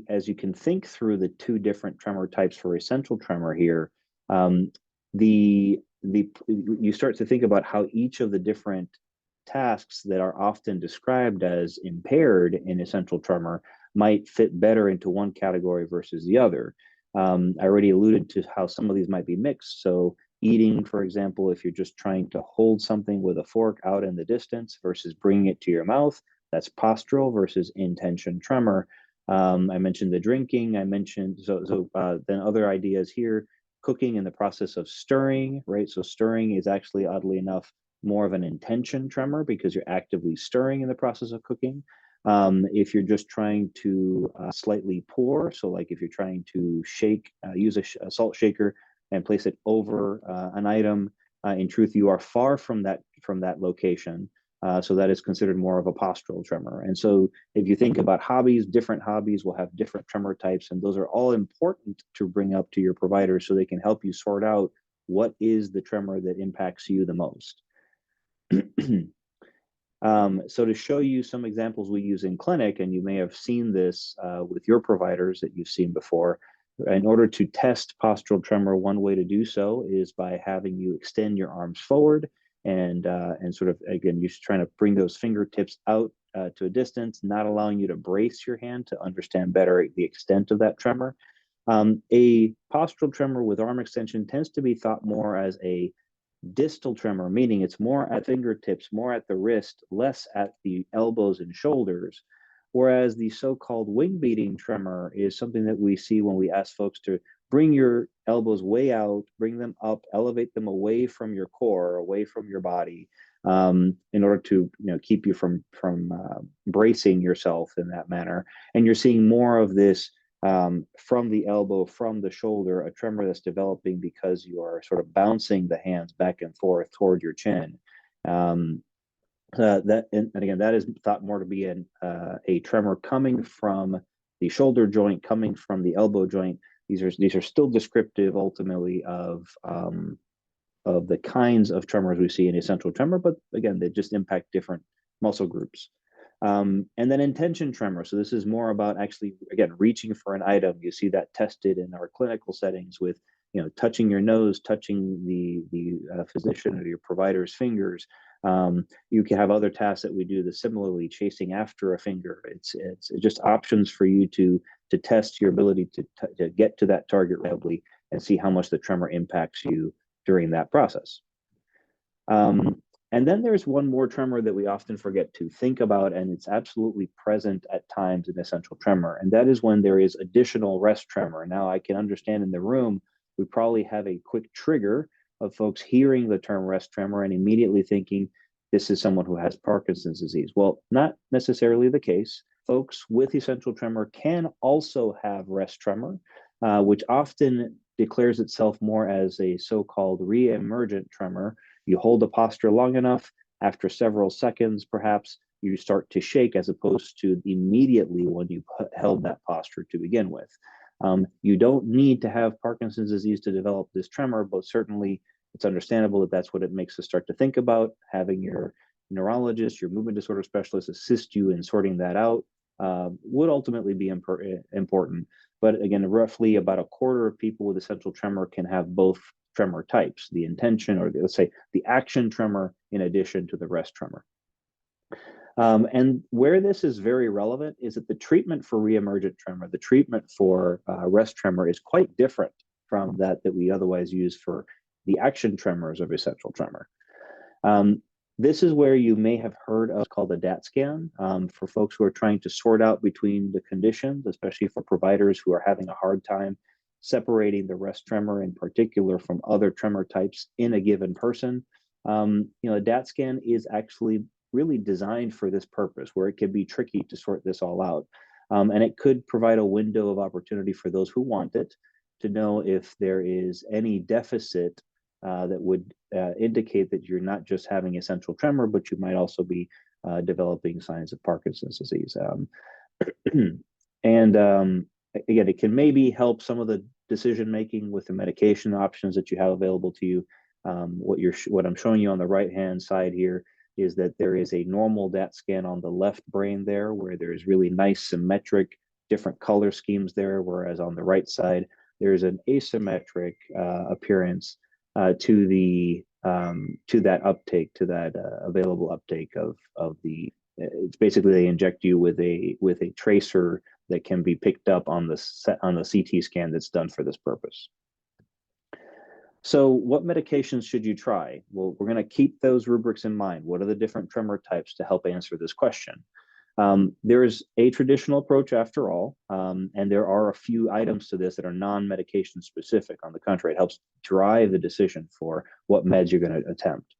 as you can think through the two different tremor types for essential tremor here, you start to think about how each of the different tasks that are often described as impaired in essential tremor might fit better into one category versus the other. I already alluded to how some of these might be mixed. So eating, for example, if you're just trying to hold something with a fork out in the distance versus bringing it to your mouth, that's postural versus intention tremor. I mentioned the drinking. I mentioned then other ideas here, cooking in the process of stirring, right? So stirring is actually, oddly enough, more of an intention tremor because you're actively stirring in the process of cooking. If you're just trying to slightly pour, so like if you're trying to shake, use a salt shaker and place it over an item, in truth, you are far from that location. So that is considered more of a postural tremor. And so if you think about hobbies, different hobbies will have different tremor types, and those are all important to bring up to your provider so they can help you sort out what is the tremor that impacts you the most. So to show you some examples we use in clinic, and you may have seen this with your providers that you've seen before, in order to test postural tremor, one way to do so is by having you extend your arms forward and sort of, again, you're trying to bring those fingertips out to a distance, not allowing you to brace your hand to understand better the extent of that tremor. A postural tremor with arm extension tends to be thought more as a distal tremor, meaning it's more at fingertips, more at the wrist, less at the elbows and shoulders. Whereas the so-called wing beating tremor is something that we see when we ask folks to bring your elbows way out, bring them up, elevate them away from your core, away from your body, in order to keep you from bracing yourself in that manner. And you're seeing more of this from the elbow, from the shoulder, a tremor that's developing because you are sort of bouncing the hands back and forth toward your chin. And again, that is thought more to be a tremor coming from the shoulder joint, coming from the elbow joint. These are still descriptive ultimately of the kinds of tremors we see in essential tremor, but again, they just impact different muscle groups. And then intention tremor. So this is more about actually, again, reaching for an item. You see that tested in our clinical settings with, touching your nose, touching the physician or your provider's fingers. You can have other tasks that we do similarly, chasing after a finger. It's just options for you to test your ability to get to that target reliably and see how much the tremor impacts you during that process. And then there's one more tremor that we often forget to think about, and it's absolutely present at times in essential tremor, and that is when there is additional rest tremor. Now, I can understand in the room, we probably have a quick trigger of folks hearing the term rest tremor and immediately thinking this is someone who has Parkinson's disease. Well, not necessarily the case. Folks with essential tremor can also have rest tremor, which often declares itself more as a so-called re-emergent tremor. You hold a posture long enough, after several seconds, perhaps, you start to shake as opposed to immediately when you held that posture to begin with. You don't need to have Parkinson's disease to develop this tremor, but certainly it's understandable that that's what it makes us start to think about. Having your neurologist, your movement disorder specialist assist you in sorting that out would ultimately be important. But again, roughly about a quarter of people with essential tremor can have both tremor types, the intention, or let's say the action tremor in addition to the rest tremor. And where this is very relevant is that the treatment for re-emergent tremor, the treatment for rest tremor is quite different from that we otherwise use for the action tremors of essential tremor. This is where you may have heard of called a DAT scan for folks who are trying to sort out between the conditions, especially for providers who are having a hard time separating the rest tremor in particular from other tremor types in a given person. A DAT scan is actually really designed for this purpose, where it can be tricky to sort this all out. And it could provide a window of opportunity for those who want it to know if there is any deficit that would indicate that you're not just having essential tremor, but you might also be developing signs of Parkinson's disease. And again, it can maybe help some of the decision making with the medication options that you have available to you. What I'm showing you on the right hand side here is that there is a normal DAT scan on the left brain there, where there's really nice symmetric different color schemes there, whereas on the right side there's an asymmetric appearance to that uptake, to that available uptake of the. It's basically they inject you with a tracer that can be picked up on the CT scan that's done for this purpose. So what medications should you try? Well, we're going to keep those rubrics in mind. What are the different tremor types to help answer this question? There is a traditional approach after all, and there are a few items to this that are non-medication specific. On the contrary, it helps drive the decision for what meds you're going to attempt.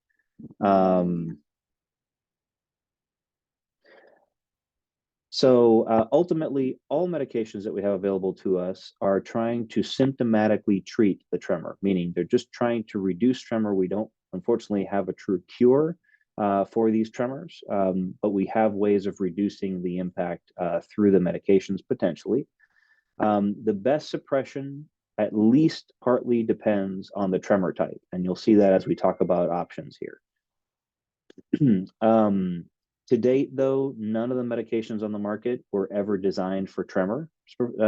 So ultimately, all medications that we have available to us are trying to symptomatically treat the tremor, meaning they're just trying to reduce tremor. We don't, unfortunately, have a true cure for these tremors, but we have ways of reducing the impact through the medications potentially. The best suppression at least partly depends on the tremor type, and you'll see that as we talk about options here. To date, though, none of the medications on the market were ever designed for tremor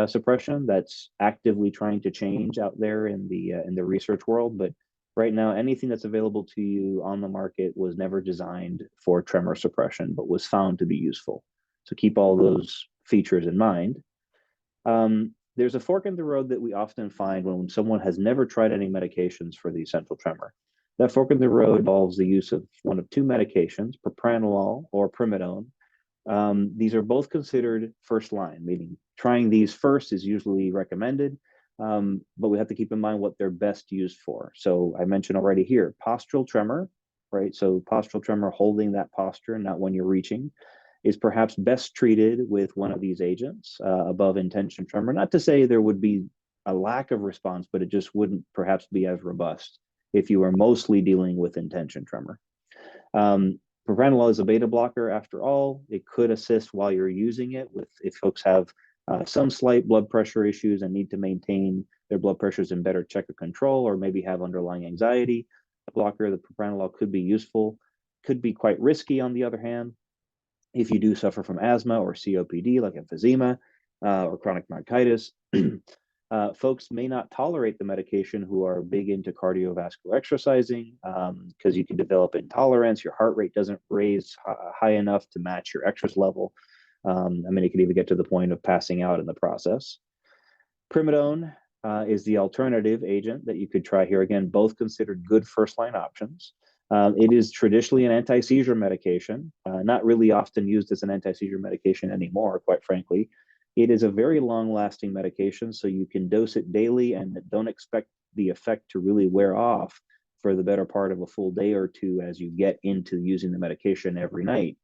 suppression. That's actively trying to change out there in the research world. But right now, anything that's available to you on the market was never designed for tremor suppression, but was found to be useful. So keep all those features in mind. there's a fork in the road that we often find when someone has never tried any medications for the essential tremor. That fork in the road involves the use of one of two medications, propranolol or primidone. These are both considered first line, meaning trying these first is usually recommended, but we have to keep in mind what they're best used for. So I mentioned already here, postural tremor, right? So postural tremor, holding that posture, not when you're reaching, is perhaps best treated with one of these agents above intention tremor. Not to say there would be a lack of response, but it just wouldn't perhaps be as robust if you are mostly dealing with intention tremor. Propranolol is a beta blocker after all. It could assist while you're using it with if folks have some slight blood pressure issues and need to maintain their blood pressures in better check of control, or maybe have underlying anxiety. A blocker, the propranolol could be useful, could be quite risky on the other hand. If you do suffer from asthma or COPD, like emphysema or chronic bronchitis, folks may not tolerate the medication who are big into cardiovascular exercising because you can develop intolerance. Your heart rate doesn't raise high enough to match your exercise level. I mean, it could even get to the point of passing out in the process. Primidone is the alternative agent that you could try here. Again, both considered good first-line options. It is traditionally an anti-seizure medication, not really often used as an anti-seizure medication anymore, quite frankly. It is a very long-lasting medication, so you can dose it daily and don't expect the effect to really wear off for the better part of a full day or two as you get into using the medication every night.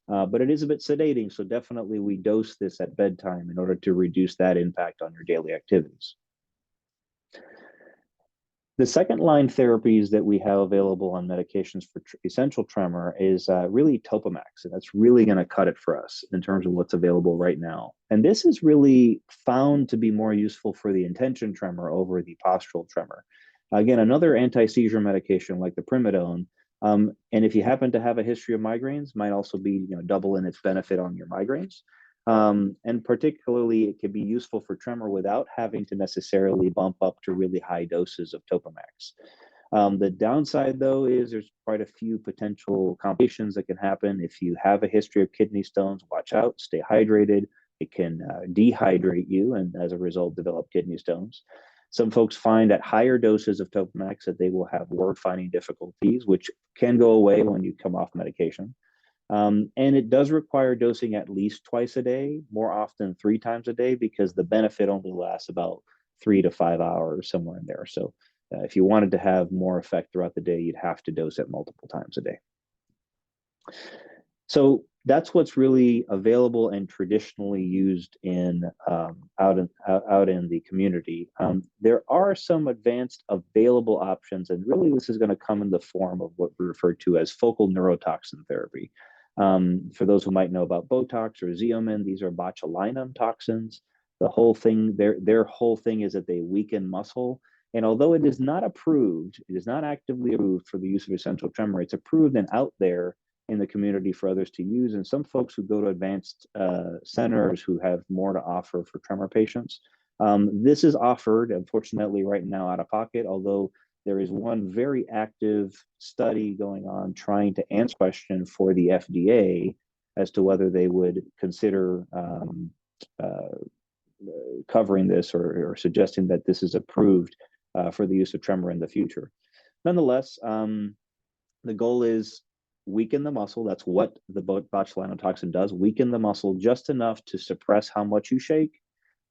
But it is a bit sedating, so definitely we dose this at bedtime in order to reduce that impact on your daily activities. The second line therapies that we have available on medications for essential tremor is really Topamax, and that's really going to cut it for us in terms of what's available right now. And this is really found to be more useful for the intention tremor over the postural tremor. Again, another anti-seizure medication like the primidone, and if you happen to have a history of migraines, might also be double in its benefit on your migraines. And particularly, it can be useful for tremor without having to necessarily bump up to really high doses of Topamax. The downside, though, is there's quite a few potential complications that can happen. If you have a history of kidney stones, watch out, stay hydrated. It can dehydrate you and as a result develop kidney stones. Some folks find at higher doses of Topamax that they will have word finding difficulties, which can go away when you come off medication. And it does require dosing at least twice a day, more often 3 times a day, because the benefit only lasts about 3 to 5 hours, somewhere in there. So if you wanted to have more effect throughout the day, you'd have to dose it multiple times a day. So that's what's really available and traditionally used in out in the community. There are some advanced available options, and really this is going to come in the form of what we refer to as focal neurotoxin therapy. For those who might know about Botox or Xeomin, these are botulinum toxins. The whole thing, their whole thing is that they weaken muscle. And although it is not approved, it is not actively approved for the use of essential tremor, it's approved and out there in the community for others to use. And some folks who go to advanced centers who have more to offer for tremor patients. This is offered, unfortunately, right now out of pocket, although there is one very active study going on trying to answer the question for the FDA as to whether they would consider covering this or suggesting that this is approved for the use of tremor in the future. Nonetheless, the goal is weaken the muscle. That's what the botulinum toxin does, weaken the muscle just enough to suppress how much you shake,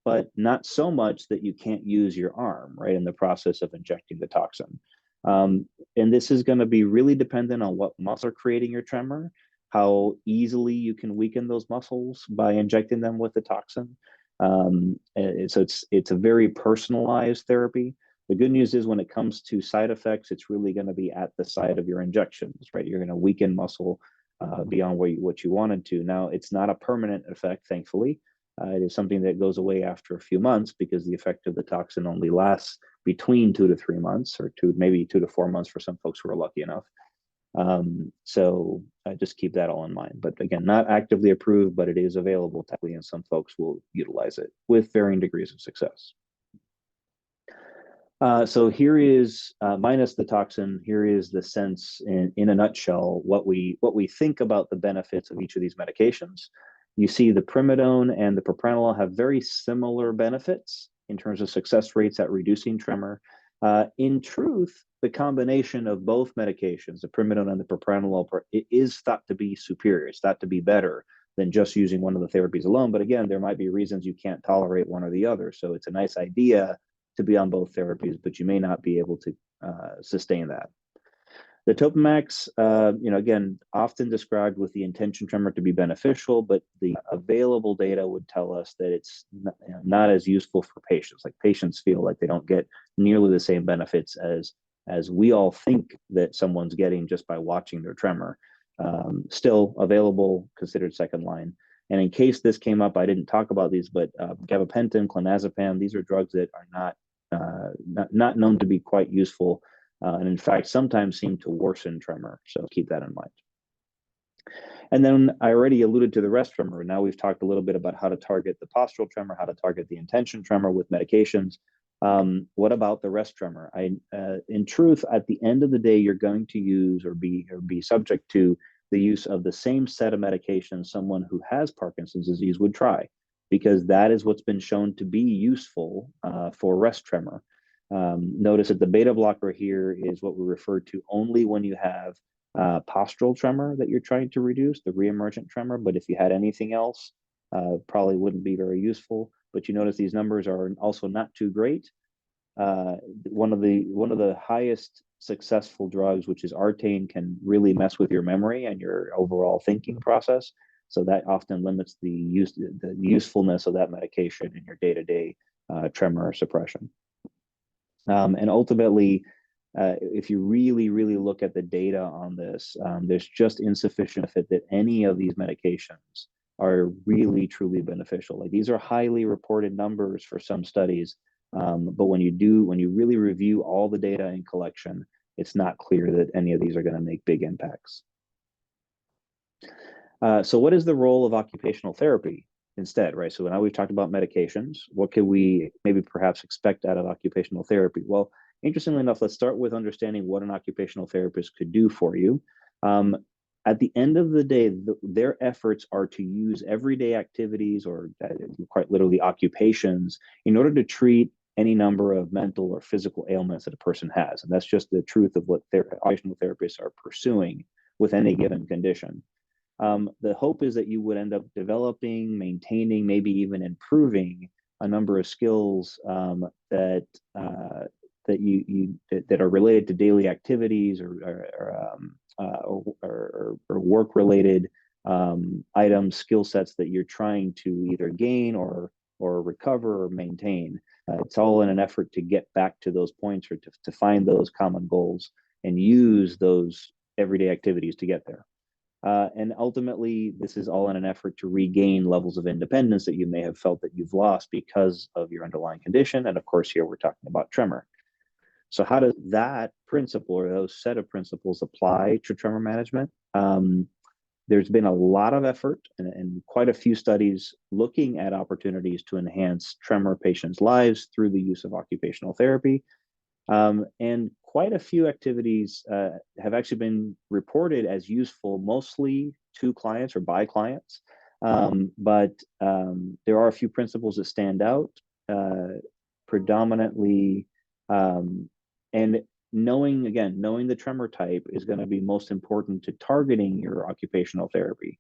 but not so much that you can't use your arm, right, in the process of injecting the toxin. And this is going to be really dependent on what muscle are creating your tremor, how easily you can weaken those muscles by injecting them with the toxin. So it's a very personalized therapy. The good news is when it comes to side effects, it's really going to be at the site of your injections, right? You're going to weaken muscle beyond what you wanted to. Now, it's not a permanent effect, thankfully. It is something that goes away after a few months because the effect of the toxin only lasts between 2 to 3 months, or maybe 2 to 4 months for some folks who are lucky enough. So just keep that all in mind. But again, not actively approved, but it is available technically, and some folks will utilize it with varying degrees of success. So here is, minus the toxin, here is the sense in a nutshell, what we think about the benefits of each of these medications. You see the primidone and the propranolol have very similar benefits. in terms of success rates at reducing tremor. In truth, the combination of both medications, the primidone and the propranolol, it is thought to be superior. It's thought to be better than just using one of the therapies alone. But again, there might be reasons you can't tolerate one or the other. So it's a nice idea to be on both therapies, but you may not be able to sustain that. The Topamax, again, often described with the intention tremor to be beneficial, but the available data would tell us that it's not as useful for patients. Like patients feel like they don't get nearly the same benefits as we all think that someone's getting just by watching their tremor. Still available, considered second line. And in case this came up, I didn't talk about these, but gabapentin, clonazepam, these are drugs that are not known to be quite useful, and in fact, sometimes seem to worsen tremor. So keep that in mind. And then I already alluded to the rest tremor. Now we've talked a little bit about how to target the postural tremor, how to target the intention tremor with medications. What about the rest tremor? In truth, at the end of the day, you're going to use or be subject to the use of the same set of medications someone who has Parkinson's disease would try, because that is what's been shown to be useful for rest tremor. Notice that the beta blocker here is what we refer to only when you have postural tremor that you're trying to reduce, the reemergent tremor. But if you had anything else, probably wouldn't be very useful. But you notice these numbers are also not too great. One of the highest successful drugs, which is Artane, can really mess with your memory and your overall thinking process. So that often limits the usefulness of that medication in your day-to-day tremor suppression. And ultimately, if you really, really look at the data on this, there's just insufficient benefit that any of these medications are really, truly beneficial. Like, these are highly reported numbers for some studies, but when you really review all the data in collection, it's not clear that any of these are going to make big impacts. So what is the role of occupational therapy instead, right? So now we've talked about medications. What could we maybe perhaps expect out of occupational therapy? Well, interestingly enough, let's start with understanding what an occupational therapist could do for you. At the end of the day, their efforts are to use everyday activities, or quite literally occupations, in order to treat any number of mental or physical ailments that a person has. And that's just the truth of what occupational therapists are pursuing with any given condition. The hope is that you would end up developing, maintaining, maybe even improving a number of skills that are related to daily activities or work-related items, skill sets that you're trying to either gain or recover or maintain. It's all in an effort to get back to those points, or to find those common goals and use those everyday activities to get there. And ultimately, this is all in an effort to regain levels of independence that you may have felt that you've lost because of your underlying condition. And of course, here we're talking about tremor. So how does that principle, or those set of principles, apply to tremor management? There's been a lot of effort and quite a few studies looking at opportunities to enhance tremor patients' lives through the use of occupational therapy. And quite a few activities have actually been reported as useful, mostly to clients or by clients. But there are a few principles that stand out predominantly. And knowing the tremor type is going to be most important to targeting your occupational therapy,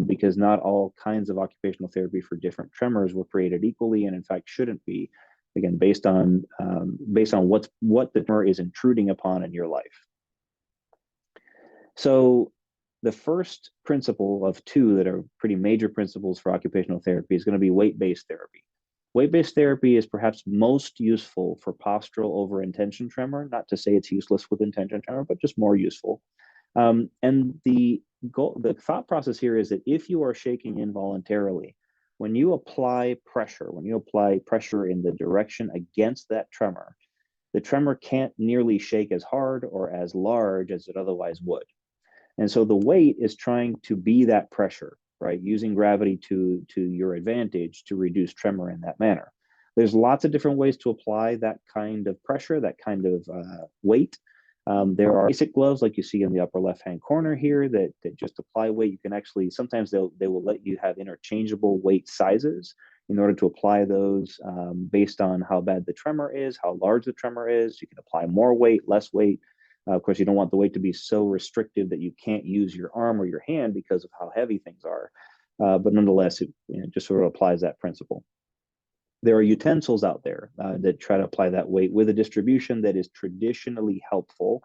because not all kinds of occupational therapy for different tremors were created equally, and in fact shouldn't be. Again, based on what the tremor is intruding upon in your life. So the first principle of two that are pretty major principles for occupational therapy is going to be weight-based therapy. Weight-based therapy is perhaps most useful for postural over intention tremor. Not to say it's useless with intention tremor, but just more useful. And the thought process here is that if you are shaking involuntarily, when you apply pressure in the direction against that tremor, the tremor can't nearly shake as hard or as large as it otherwise would. And so the weight is trying to be that pressure, right? Using gravity to your advantage to reduce tremor in that manner. There's lots of different ways to apply that kind of pressure, that kind of weight. There are basic gloves like you see in the upper left-hand corner here that just apply weight. You can actually, sometimes they will let you have interchangeable weight sizes. in order to apply those based on how bad the tremor is, how large the tremor is. You can apply more weight, less weight. Of course, you don't want the weight to be so restrictive that you can't use your arm or your hand because of how heavy things are. But nonetheless, it just sort of applies that principle. There are utensils out there that try to apply that weight with a distribution that is traditionally helpful.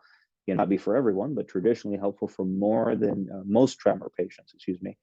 It not be for everyone, but traditionally helpful for more than most tremor patients, excuse me.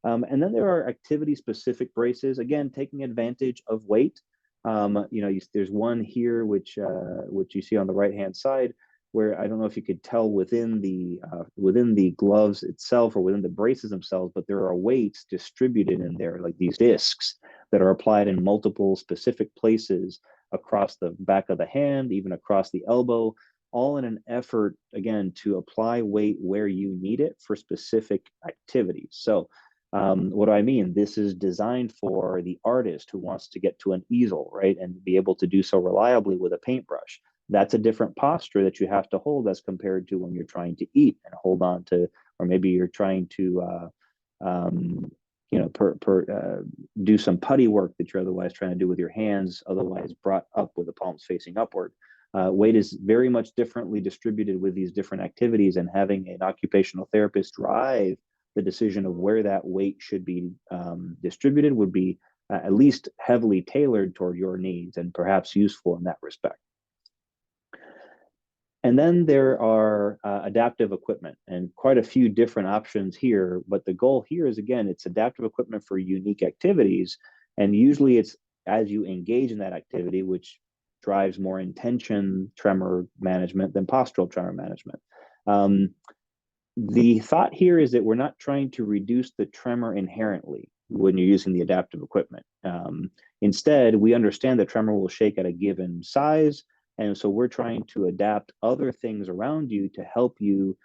And then there are activity-specific braces, again, taking advantage of weight. There's one here which you see on the right-hand side, where I don't know if you could tell within the gloves itself or within the braces themselves, but there are weights distributed in there, like these discs that are applied in multiple specific places across the back of the hand, even across the elbow, all in an effort, again, to apply weight where you need it for specific activities. So what do I mean? This is designed for the artist who wants to get to an easel, right? And be able to do so reliably with a paintbrush. That's a different posture that you have to hold as compared to when you're trying to eat and hold on to, or maybe you're trying to, do some putty work that you're otherwise trying to do with your hands, otherwise brought up with the palms facing upward. Weight is very much differently distributed with these different activities, and having an occupational therapist drive the decision of where that weight should be distributed would be at least heavily tailored toward your needs and perhaps useful in that respect. And then there are adaptive equipment, and quite a few different options here, but the goal here is, again, it's adaptive equipment for unique activities, and usually it's as you engage in that activity, which drives more intention tremor management than postural tremor management. The thought here is that we're not trying to reduce the tremor inherently when you're using the adaptive equipment. Instead, we understand that tremor will shake at a given size, and so we're trying to adapt other things around you to help you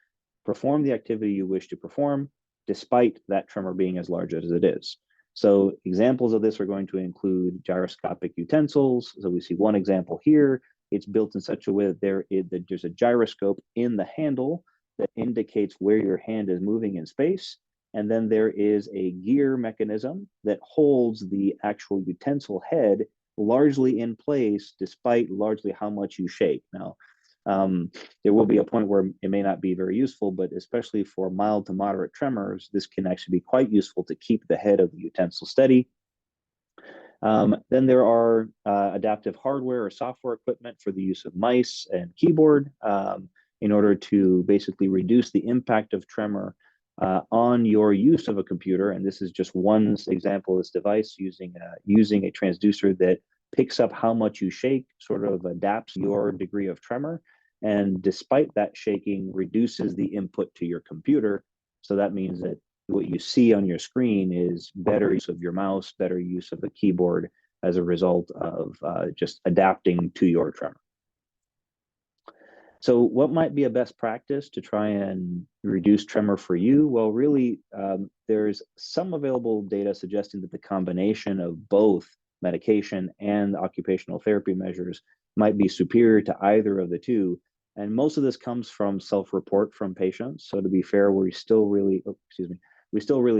perform the activity you wish to perform, despite that tremor being as large as it is. So examples of this are going to include gyroscopic utensils. So we see one example here. It's built in such a way that there's a gyroscope in the handle that indicates where your hand is moving in space. And then there is a gear mechanism that holds the actual utensil head largely in place, despite largely how much you shake. Now, there will be a point where it may not be very useful, but especially for mild to moderate tremors, this can actually be quite useful to keep the head of the utensil steady. Then there are adaptive hardware or software equipment for the use of mice and keyboard in order to basically reduce the impact of tremor on your use of a computer. And this is just one example of this device using a transducer that picks up how much you shake, sort of adapts your degree of tremor, and despite that shaking, reduces the input to your computer. So that means that what you see on your screen is better use of your mouse, better use of the keyboard as a result of just adapting to your tremor. So what might be a best practice to try and reduce tremor for you? Well, really, there's some available data suggesting that the combination of both medication and occupational therapy measures might be superior to either of the two. And most of this comes from self-report from patients. So to be fair, we still really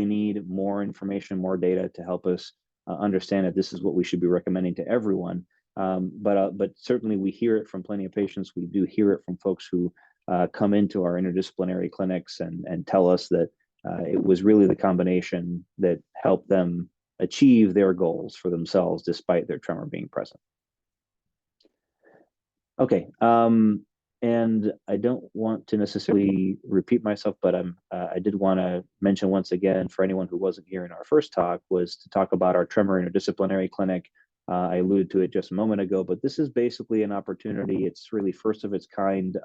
need more information, more data to help us understand that this is what we should be recommending to everyone. But certainly we hear it from plenty of patients. We do hear it from folks who come into our interdisciplinary clinics and tell us that it was really the combination that helped them achieve their goals for themselves despite their tremor being present. Okay, and I don't want to necessarily repeat myself, but I did want to mention once again, for anyone who wasn't here in our first talk, was to talk about our tremor interdisciplinary clinic. I alluded to it just a moment ago, but this is basically an opportunity. It's really first of its kind,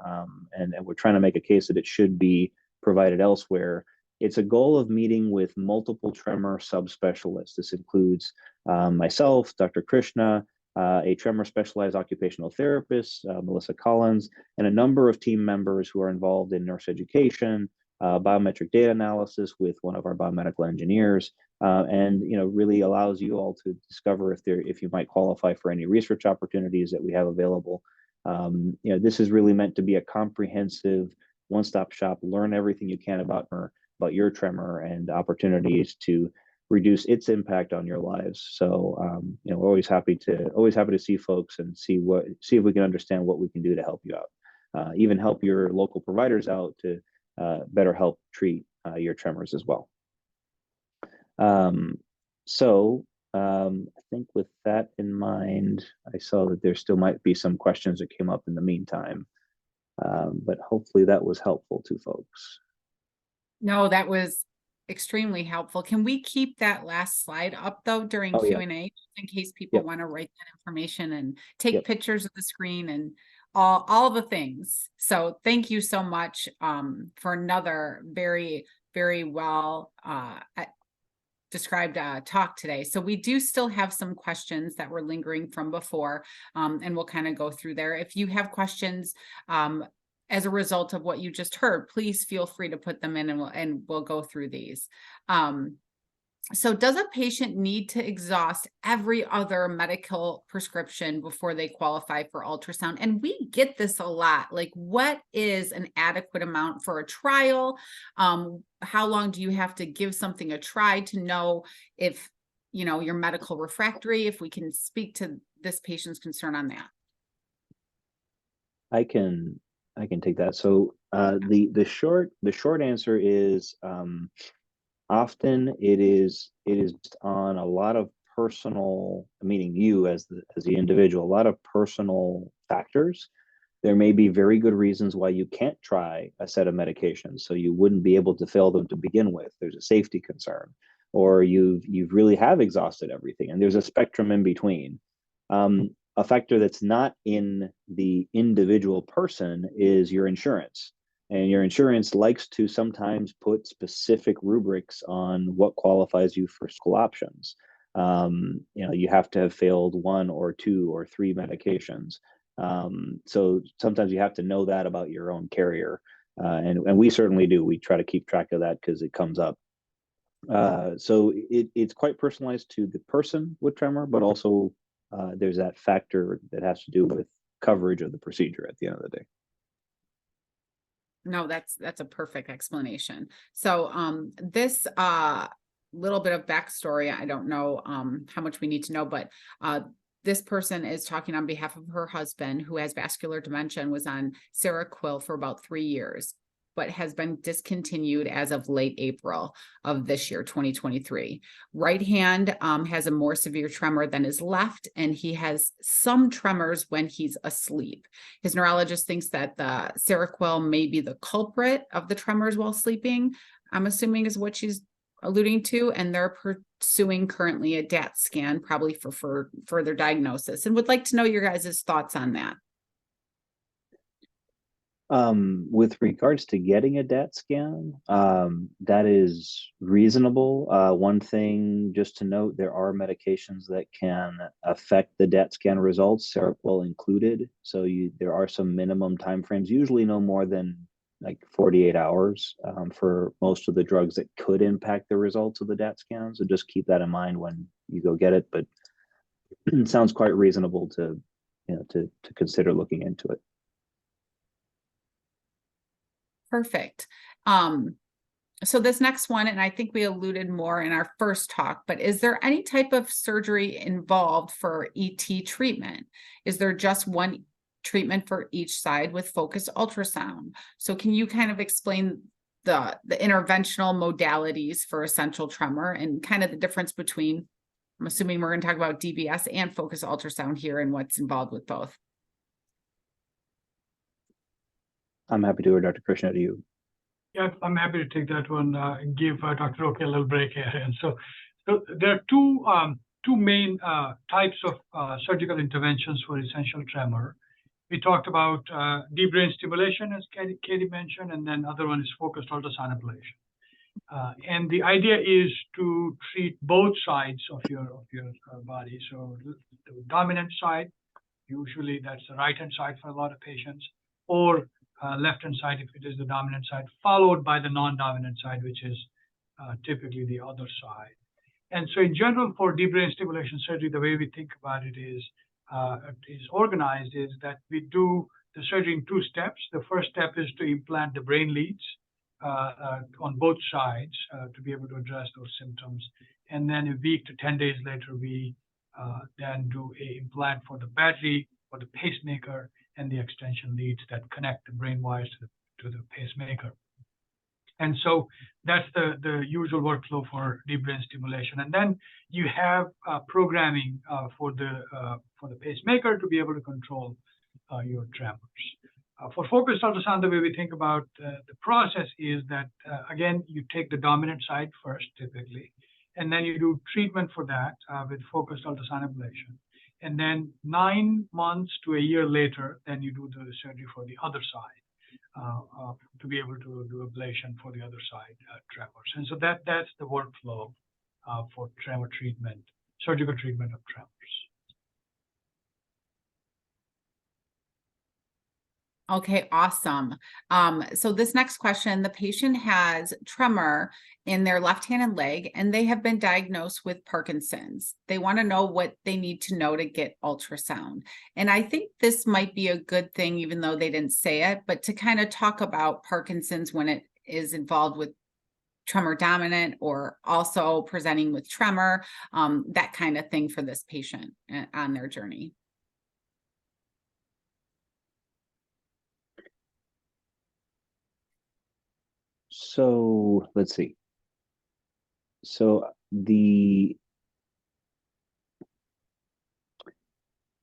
and we're trying to make a case that it should be provided elsewhere. It's a goal of meeting with multiple tremor subspecialists. This includes myself, Dr. Krishna, a tremor specialized occupational therapist, Melissa Collins, and a number of team members who are involved in nurse education, biometric data analysis with one of our biomedical engineers, and really allows you all to discover if you might qualify for any research opportunities that we have available. This is really meant to be a comprehensive one-stop shop. Learn everything you can about your tremor and opportunities to reduce its impact on your lives. So you know, we're always happy to see folks and see if we can understand what we can do to help you out, even help your local providers out to better help treat your tremors as well. I think with that in mind, I saw that there still might be some questions that came up in the meantime, but hopefully that was helpful to folks. No, that was extremely helpful. Can we keep that last slide up though during Oh, yeah. Q&A, just in case people Yep. want to write that information and take Yep. pictures of the screen and all the things. So thank you so much for another very, very well described talk today. So we do still have some questions that were lingering from before, and we'll kind of go through there. If you have questions as a result of what you just heard, please feel free to put them in, and we'll go through these. So does a patient need to exhaust every other medical prescription before they qualify for ultrasound? And we get this a lot. Like, what is an adequate amount for a trial? How long do you have to give something a try to know if, you know, you're medical refractory? If we can speak to this patient's concern on that. I can take that. So the short answer is often it is on a lot of personal, meaning you as the individual, a lot of personal factors. There may be very good reasons why you can't try a set of medications, so you wouldn't be able to fill them to begin with. There's a safety concern, or you've really have exhausted everything, and there's a spectrum in between. A factor that's not in the individual person is your insurance. And your insurance likes to sometimes put specific rubrics on what qualifies you for school options. You know, you have to have failed 1 or 2 or 3 medications. So sometimes you have to know that about your own carrier. And we certainly do. We try to keep track of that because it comes up. So it's quite personalized to the person with tremor, but also there's that factor that has to do with coverage of the procedure at the end of the day. No, that's a perfect explanation. So this little bit of backstory, I don't know how much we need to know, but this person is talking on behalf of her husband who has vascular dementia and was on Seroquel for about 3 years, but has been discontinued as of late April of this year, 2023. Right hand has a more severe tremor than his left, and he has some tremors when he's asleep. His neurologist thinks that the Seroquel may be the culprit of the tremors while sleeping, I'm assuming is what she's alluding to, and they're pursuing currently a DAT scan, probably for further diagnosis, and would like to know your guys' thoughts on that. With regards to getting a DAT scan, that is reasonable. One thing just to note, there are medications that can affect the DAT scan results, Seroquel included. So there are some minimum timeframes, usually no more than like 48 hours for most of the drugs that could impact the results of the DAT scan. So just keep that in mind when you go get it. But it sounds quite reasonable to, you know, to consider looking into it. Perfect. So this next one, and I think we alluded more in our first talk, but is there any type of surgery involved for ET treatment? Is there just one treatment for each side with focused ultrasound? So can you kind of explain the interventional modalities for essential tremor and kind of the difference between, I'm assuming we're going to talk about DBS and focused ultrasound here and what's involved with both. I'm happy to, or Dr. Krishna, to you. Yeah, I'm happy to take that one and give Dr. Roque a little break here. And so there are two main types of surgical interventions for essential tremor. We talked about deep brain stimulation, as Katie mentioned, and then other one is focused ultrasound ablation. And the idea is to treat both sides of your body. So the dominant side, usually that's the right-hand side for a lot of patients, or left-hand side if it is the dominant side, followed by the non-dominant side, which is typically the other side. And so in general, for deep brain stimulation surgery, the way we think about it is organized is that we do the surgery in 2 steps. The first step is to implant the brain leads. on both sides to be able to address those symptoms. And then a week to 10 days later, we then do a implant for the battery, for the pacemaker, and the extension leads that connect the brain wires to the pacemaker. And so that's the usual workflow for deep brain stimulation. And then you have programming for the pacemaker to be able to control your tremors. For focused ultrasound, the way we think about the process is that, again, you take the dominant side first, typically, and then you do treatment for that with focused ultrasound ablation. And then 9 months to a year later, then you do the surgery for the other side to be able to do ablation for the other side tremors. And so that's the workflow for tremor treatment, surgical treatment of tremors. Okay, awesome. So this next question, the patient has tremor in their left-handed leg and they have been diagnosed with Parkinson's. They want to know what they need to know to get ultrasound. And I think this might be a good thing, even though they didn't say it, but to kind of talk about Parkinson's when it is involved with tremor dominant or also presenting with tremor, that kind of thing for this patient on their journey. So let's see. So the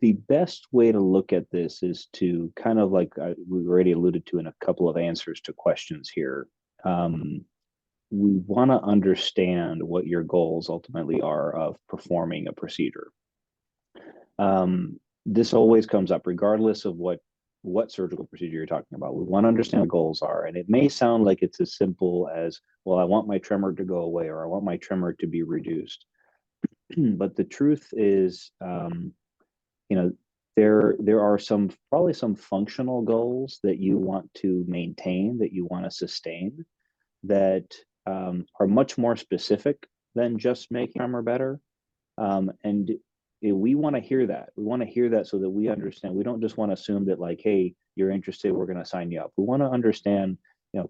best way to look at this is to kind of like we already alluded to in a couple of answers to questions here. We want to understand what your goals ultimately are of performing a procedure. This always comes up regardless of what surgical procedure you're talking about. We want to understand what goals are. And it may sound like it's as simple as, well, I want my tremor to go away, or I want my tremor to be reduced. But the truth is, there are probably some functional goals that you want to maintain, that you want to sustain, that are much more specific than just making tremor better. And we want to hear that. We want to hear that so that we understand. We don't just want to assume that, like, hey, you're interested, we're going to sign you up. We want to understand,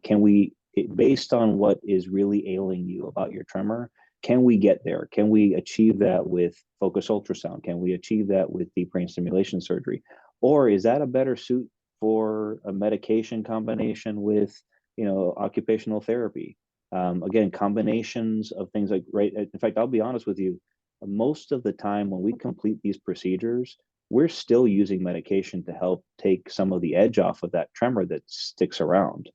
can we, based on what is really ailing you about your tremor, can we get there? Can we achieve that with focused ultrasound? Can we achieve that with deep brain stimulation surgery? Or is that a better suit for a medication combination with, occupational therapy? Again, combinations of things like, right? In fact, I'll be honest with you, most of the time when we complete these procedures, we're still using medication to help take some of the edge off of that tremor that sticks around.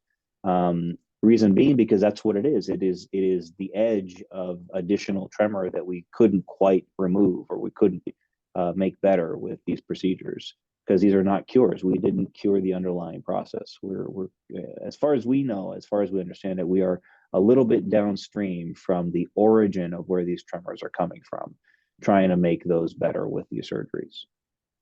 Reason being, because that's what it is. It is the edge of additional tremor that we couldn't quite remove, or we couldn't make better with these procedures, because these are not cures. We didn't cure the underlying process. We're as far as we know, as far as we understand it, we are a little bit downstream from the origin of where these tremors are coming from, trying to make those better with these surgeries.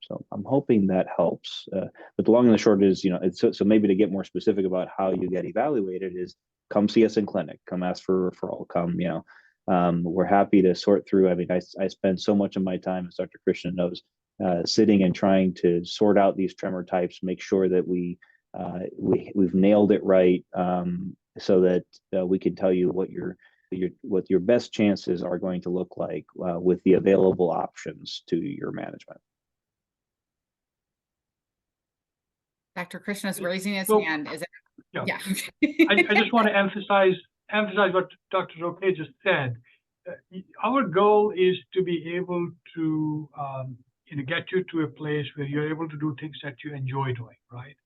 So I'm hoping that helps. But the long and the short is, so maybe to get more specific about how you get evaluated is come see us in clinic, come ask for a referral, come, we're happy to sort through. I mean, I spend so much of my time, as Dr. Krishnan knows, sitting and trying to sort out these tremor types, make sure that we've nailed it right, so that we can tell you what your best chances are going to look like with the available options to your management. Dr. Krishnan is raising his hand. Is it? Yeah. I just want to emphasize what Dr. Roque just said. Our goal is to be able to get you to a place where you're able to do things that you enjoy doing, right?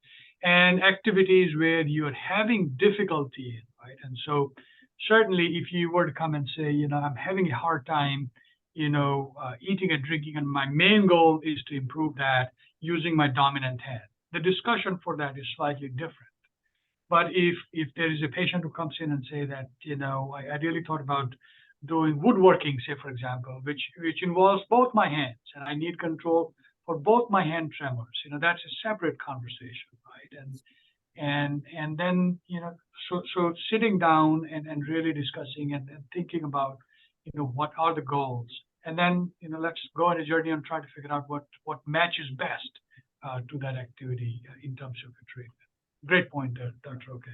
And activities where you're having difficulty in, right? And so certainly if you were to come and say, I'm having a hard time, eating and drinking, and my main goal is to improve that using my dominant hand, the discussion for that is slightly different. But if there is a patient who comes in and say that, I really thought about doing woodworking, say, for example, which involves both my hands, and I need control for both my hand tremors, that's a separate conversation, right? And then, so sitting down and really discussing and thinking about, what are the goals? And then, let's go on a journey and try to figure out what matches best to that activity in terms of the treatment. Great point there, Dr. Roque.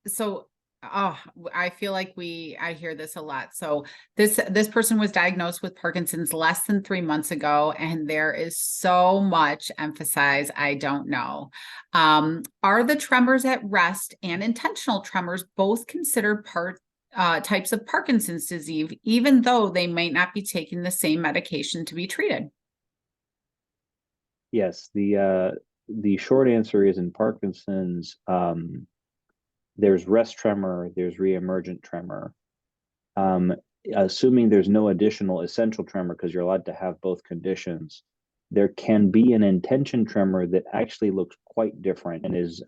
So, I feel like I hear this a lot. So this person was diagnosed with Parkinson's less than 3 months ago, and there is so much emphasize, I don't know. Are the tremors at rest and intentional tremors both considered types of Parkinson's disease, even though they might not be taking the same medication to be treated? Yes, the short answer is in Parkinson's, there's rest tremor, there's reemergent tremor. Assuming there's no additional essential tremor, because you're allowed to have both conditions, there can be an intention tremor that actually looks quite different and is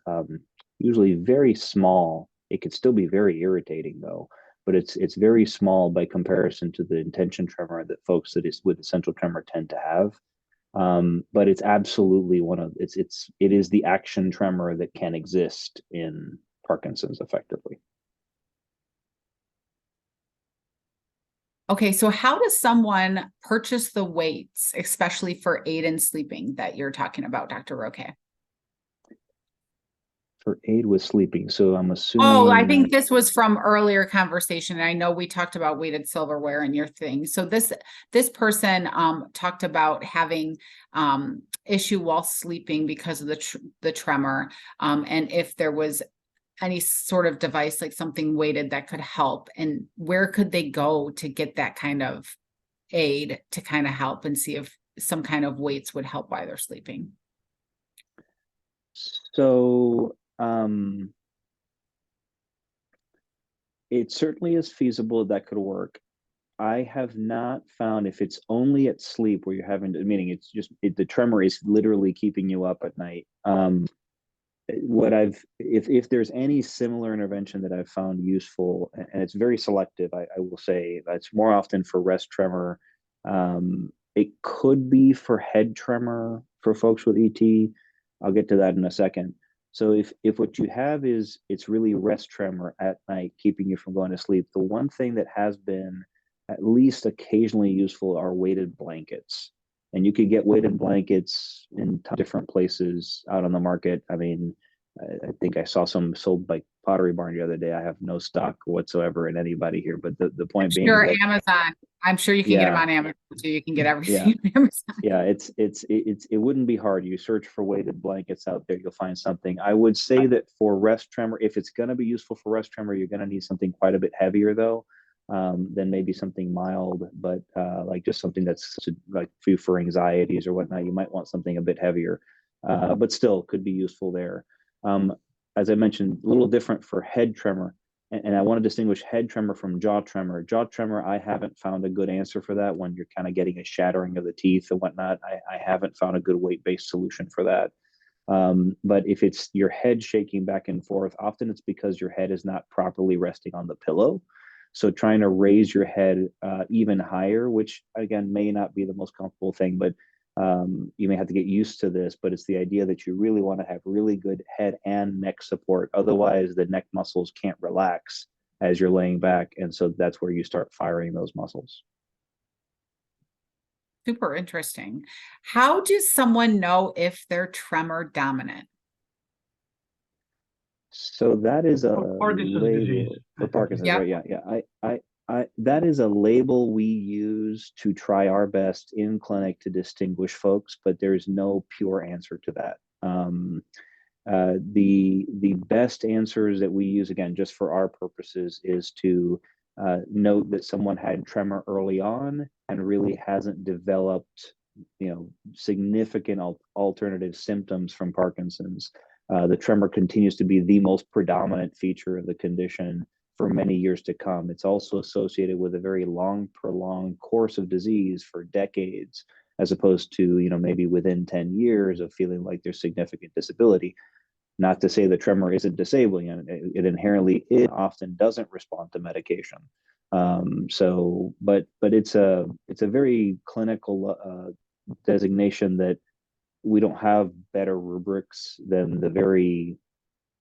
usually very small. It could still be very irritating though, but it's very small by comparison to the intention tremor that folks that is with essential tremor tend to have. But it's absolutely it is the action tremor that can exist in Parkinson's effectively. Okay, so how does someone purchase the weights, especially for aid in sleeping that you're talking about, Dr. Roque? For aid with sleeping. So I'm assuming. Oh, I think this was from earlier conversation. I know we talked about weighted silverware in your thing. So this person talked about having issue while sleeping because of the tremor, and if there was any sort of device like something weighted that could help, and where could they go to get that kind of aid to kind of help and see if some kind of weights would help while they're sleeping? So it certainly is feasible that could work. I have not found, if it's only at sleep where you're having, meaning it's just the tremor is literally keeping you up at night. If there's any similar intervention that I've found useful, and it's very selective, I will say it's more often for rest tremor. It could be for head tremor for folks with ET. I'll get to that in a second. So if what you have is it's really rest tremor at night, keeping you from going to sleep, the one thing that has been at least occasionally useful are weighted blankets. And you could get weighted blankets in different places out on the market. I mean, I think I saw some sold by Pottery Barn the other day. I have no stock whatsoever in anybody here, but the point being, Sure, Amazon. I'm sure you can get them on Amazon too. You can get everything on Amazon. Yeah, it wouldn't be hard. You search for weighted blankets out there, you'll find something. I would say that for rest tremor, if it's going to be useful for rest tremor, you're going to need something quite a bit heavier though, than maybe something mild, but like just something that's like for anxieties or whatnot. You might want something a bit heavier, but still could be useful there. As I mentioned, a little different for head tremor. And I want to distinguish head tremor from jaw tremor. Jaw tremor, I haven't found a good answer for that when you're kind of getting a shattering of the teeth and whatnot. I haven't found a good weight-based solution for that. But if it's your head shaking back and forth, often it's because your head is not properly resting on the pillow. So trying to raise your head even higher, which again may not be the most comfortable thing, but you may have to get used to this, but it's the idea that you really want to have really good head and neck support. Otherwise, the neck muscles can't relax as you're laying back. And so that's where you start firing those muscles. Super interesting. How does someone know if they're tremor dominant? So that is a Parkinson's disease. for Parkinson's, Yeah. right? Yeah. That is a label we use to try our best in clinic to distinguish folks, but there's no pure answer to that. The best answers that we use, again, just for our purposes, is to note that someone had tremor early on and really hasn't developed, significant alternative symptoms from Parkinson's. The tremor continues to be the most predominant feature of the condition for many years to come. It's also associated with a very long, prolonged course of disease for decades, as opposed to, maybe within 10 years of feeling like there's significant disability. Not to say the tremor isn't disabling, and it inherently often doesn't respond to medication. But it's a very clinical designation that we don't have better rubrics than the very,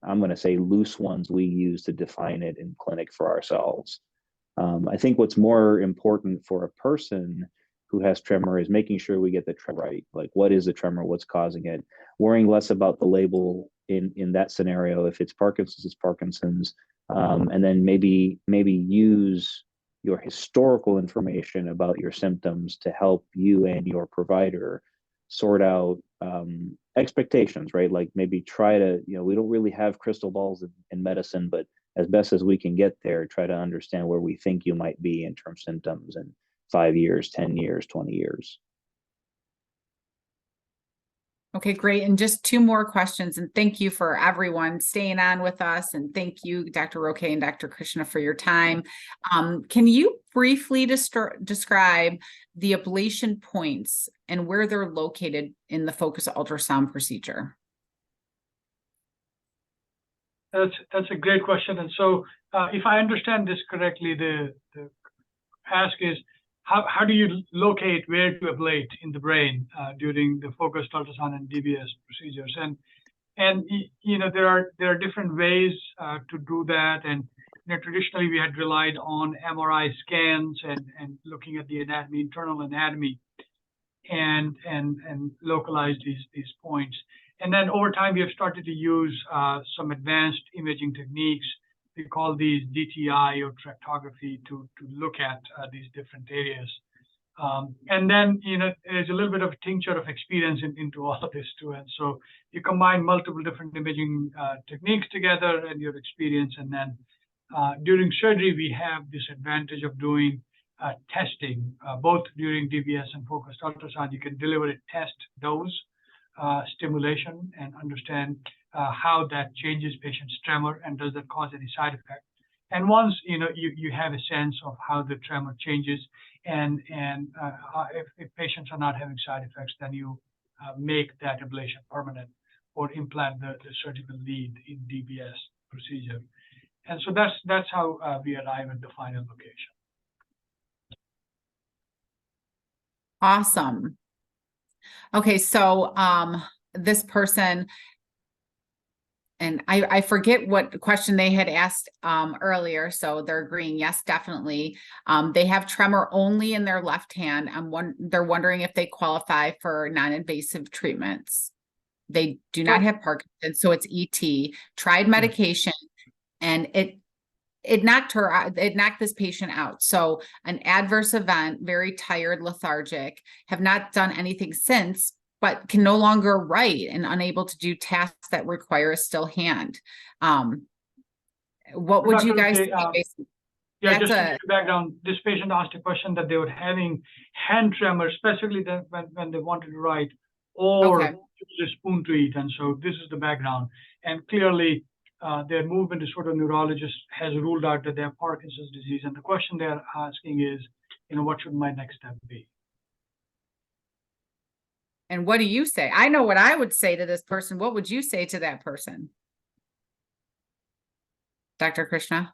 I'm going to say, loose ones we use to define it in clinic for ourselves. I think what's more important for a person who has tremor is making sure we get the tremor right. Like, what is the tremor? What's causing it? Worrying less about the label in that scenario. If it's Parkinson's, it's Parkinson's. And then maybe use your historical information about your symptoms to help you and your provider sort out expectations, right? Like maybe try to, we don't really have crystal balls in medicine, but as best as we can get there, try to understand where we think you might be in terms of symptoms in 5 years, 10 years, 20 years. Okay, great. And just two more questions. And thank you for everyone staying on with us. And thank you, Dr. Roque and Dr. Krishna, for your time. Can you briefly describe the ablation points and where they're located in the focus ultrasound procedure? That's a great question. And so if I understand this correctly, the ask is, how do you locate where to ablate in the brain during the focused ultrasound and DBS procedures? And there are different ways to do that. And traditionally we had relied on MRI scans and looking at the anatomy, internal anatomy, and localize these points. And then over time we have started to use some advanced imaging techniques. We call these DTI or tractography to look at these different areas. And then, there's a little bit of a tincture of experience into all of this too. And so you combine multiple different imaging techniques together and your experience. And then during surgery, we have this advantage of doing testing, both during DBS and focused ultrasound. You can deliver a test dose stimulation and understand how that changes patient's tremor and does that cause any side effect. And once you have a sense of how the tremor changes, and if patients are not having side effects, then you make that ablation permanent or implant the surgical lead in DBS procedure. And so that's how we arrive at the final location. Awesome. Okay, so this person, and I forget what question they had asked earlier, so they're agreeing, yes, definitely. They have tremor only in their left hand. They're wondering if they qualify for non-invasive treatments. They do not have Parkinson's, so it's ET. Tried medication, and it knocked her out. It knocked this patient out. So an adverse event, very tired, lethargic, have not done anything since, but can no longer write and unable to do tasks that require a still hand. What would you guys say? Yeah, just to back down, this patient asked a question that they were having hand tremor, especially when they wanted to write or use a spoon to eat. And so this is the background. And clearly, their movement disorder neurologist has ruled out that they have Parkinson's disease. And the question they're asking is, what should my next step be? And what do you say? I know what I would say to this person. What would you say to that person? Dr. Krishna?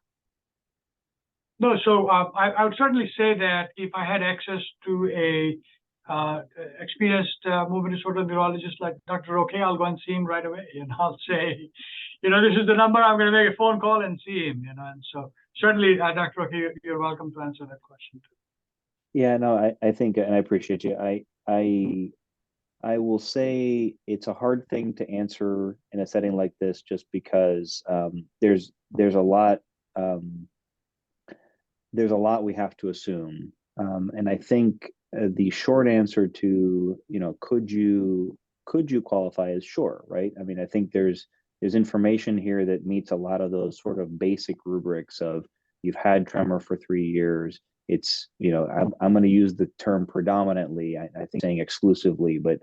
No, so I would certainly say that if I had access to a experienced movement disorder neurologist like Dr. Roque, I'll go and see him right away. And I'll say, this is the number, I'm going to make a phone call and see him, and so certainly, Dr. Roque, you're welcome to answer that question too. Yeah, no, I think, and I appreciate you. I will say it's a hard thing to answer in a setting like this, just because there's a lot we have to assume, and I think the short answer to could you qualify is sure, right? I mean, I think there's information here that meets a lot of those sort of basic rubrics of you've had tremor for 3 years. It's, I'm going to use the term predominantly, I think saying exclusively, but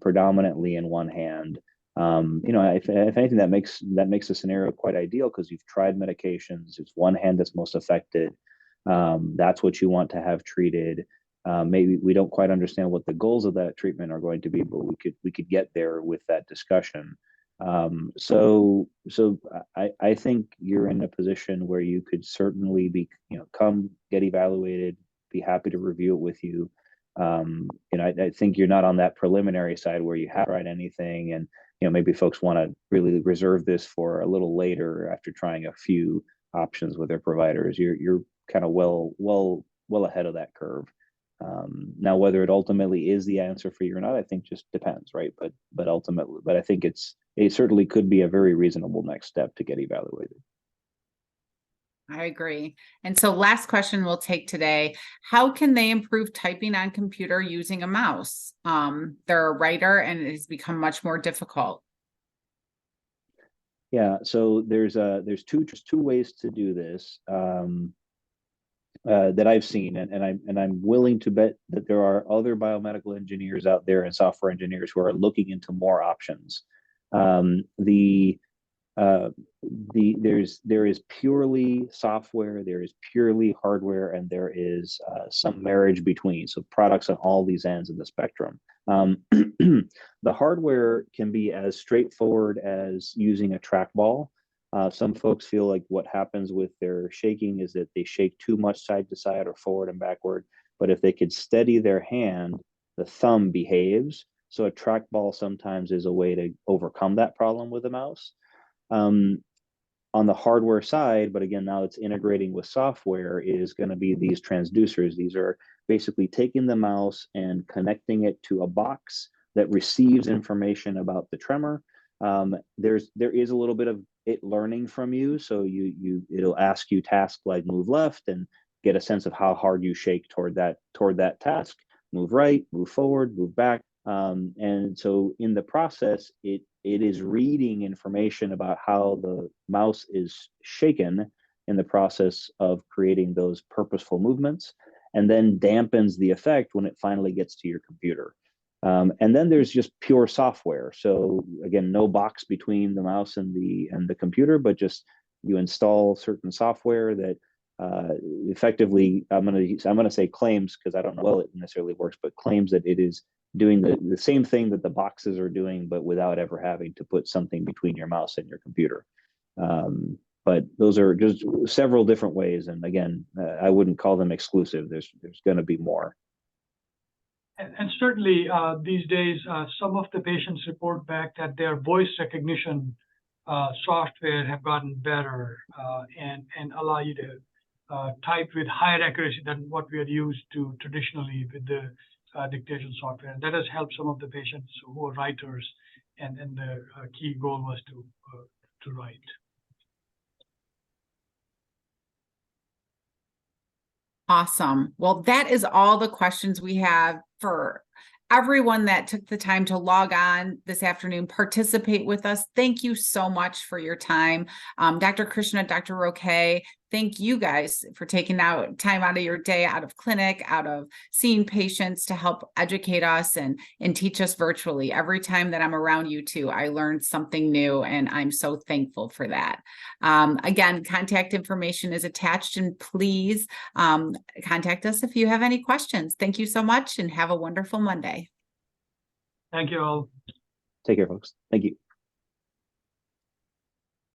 predominantly in one hand. If anything, that makes the scenario quite ideal, because you've tried medications. It's one hand that's most affected. That's what you want to have treated. Maybe we don't quite understand what the goals of that treatment are going to be, but we could get there with that discussion. So I think you're in a position where you could certainly be, come get evaluated, be happy to review it with you. I think you're not on that preliminary side where you haven't tried anything, and maybe folks want to really reserve this for a little later after trying a few options with their providers. You're kind of well ahead of that curve. Now, whether it ultimately is the answer for you or not, I think just depends, right? But ultimately, but I think it certainly could be a very reasonable next step to get evaluated. I agree. And so last question we'll take today, how can they improve typing on computer using a mouse? They're a writer and it has become much more difficult. Yeah, so there's two ways to do this that I've seen, and I'm willing to bet that there are other biomedical engineers out there and software engineers who are looking into more options. There is purely software, there is purely hardware, and there is some marriage between. So products on all these ends of the spectrum. The hardware can be as straightforward as using a trackball. Some folks feel like what happens with their shaking is that they shake too much side to side or forward and backward. But if they could steady their hand, the thumb behaves. So a trackball sometimes is a way to overcome that problem with a mouse. On the hardware side, but again, now it's integrating with software, is going to be these transducers. These are basically taking the mouse and connecting it to a box that receives information about the tremor. There is a little bit of it learning from you, so it'll ask you tasks like move left and get a sense of how hard you shake toward that task. Move right, move forward, move back. And so in the process, it is reading information about how the mouse is shaken in the process of creating those purposeful movements, and then dampens the effect when it finally gets to your computer. And then there's just pure software. So again, no box between the mouse and the computer, but just you install certain software that effectively, I'm gonna say claims, because I don't know how it necessarily works, but claims that it is doing the same thing that the boxes are doing, but without ever having to put something between your mouse and your computer. But those are just several different ways, and again, I wouldn't call them exclusive. There's going to be more. And certainly these days, some of the patients report back that their voice recognition software have gotten better and allow you to type with higher accuracy than what we are used to traditionally with the dictation software. That has helped some of the patients who are writers, and the key goal was to write. Awesome. Well, that is all the questions we have for everyone that took the time to log on this afternoon, participate with us. Thank you so much for your time. Dr. Krishna, Dr. Roque, thank you guys for taking out time out of your day, out of clinic, out of seeing patients to help educate us and teach us virtually. Every time that I'm around you two, I learned something new, and I'm so thankful for that. Again, contact information is attached, and please contact us if you have any questions. Thank you so much, and have a wonderful Monday. Thank you all. Take care, folks. Thank you.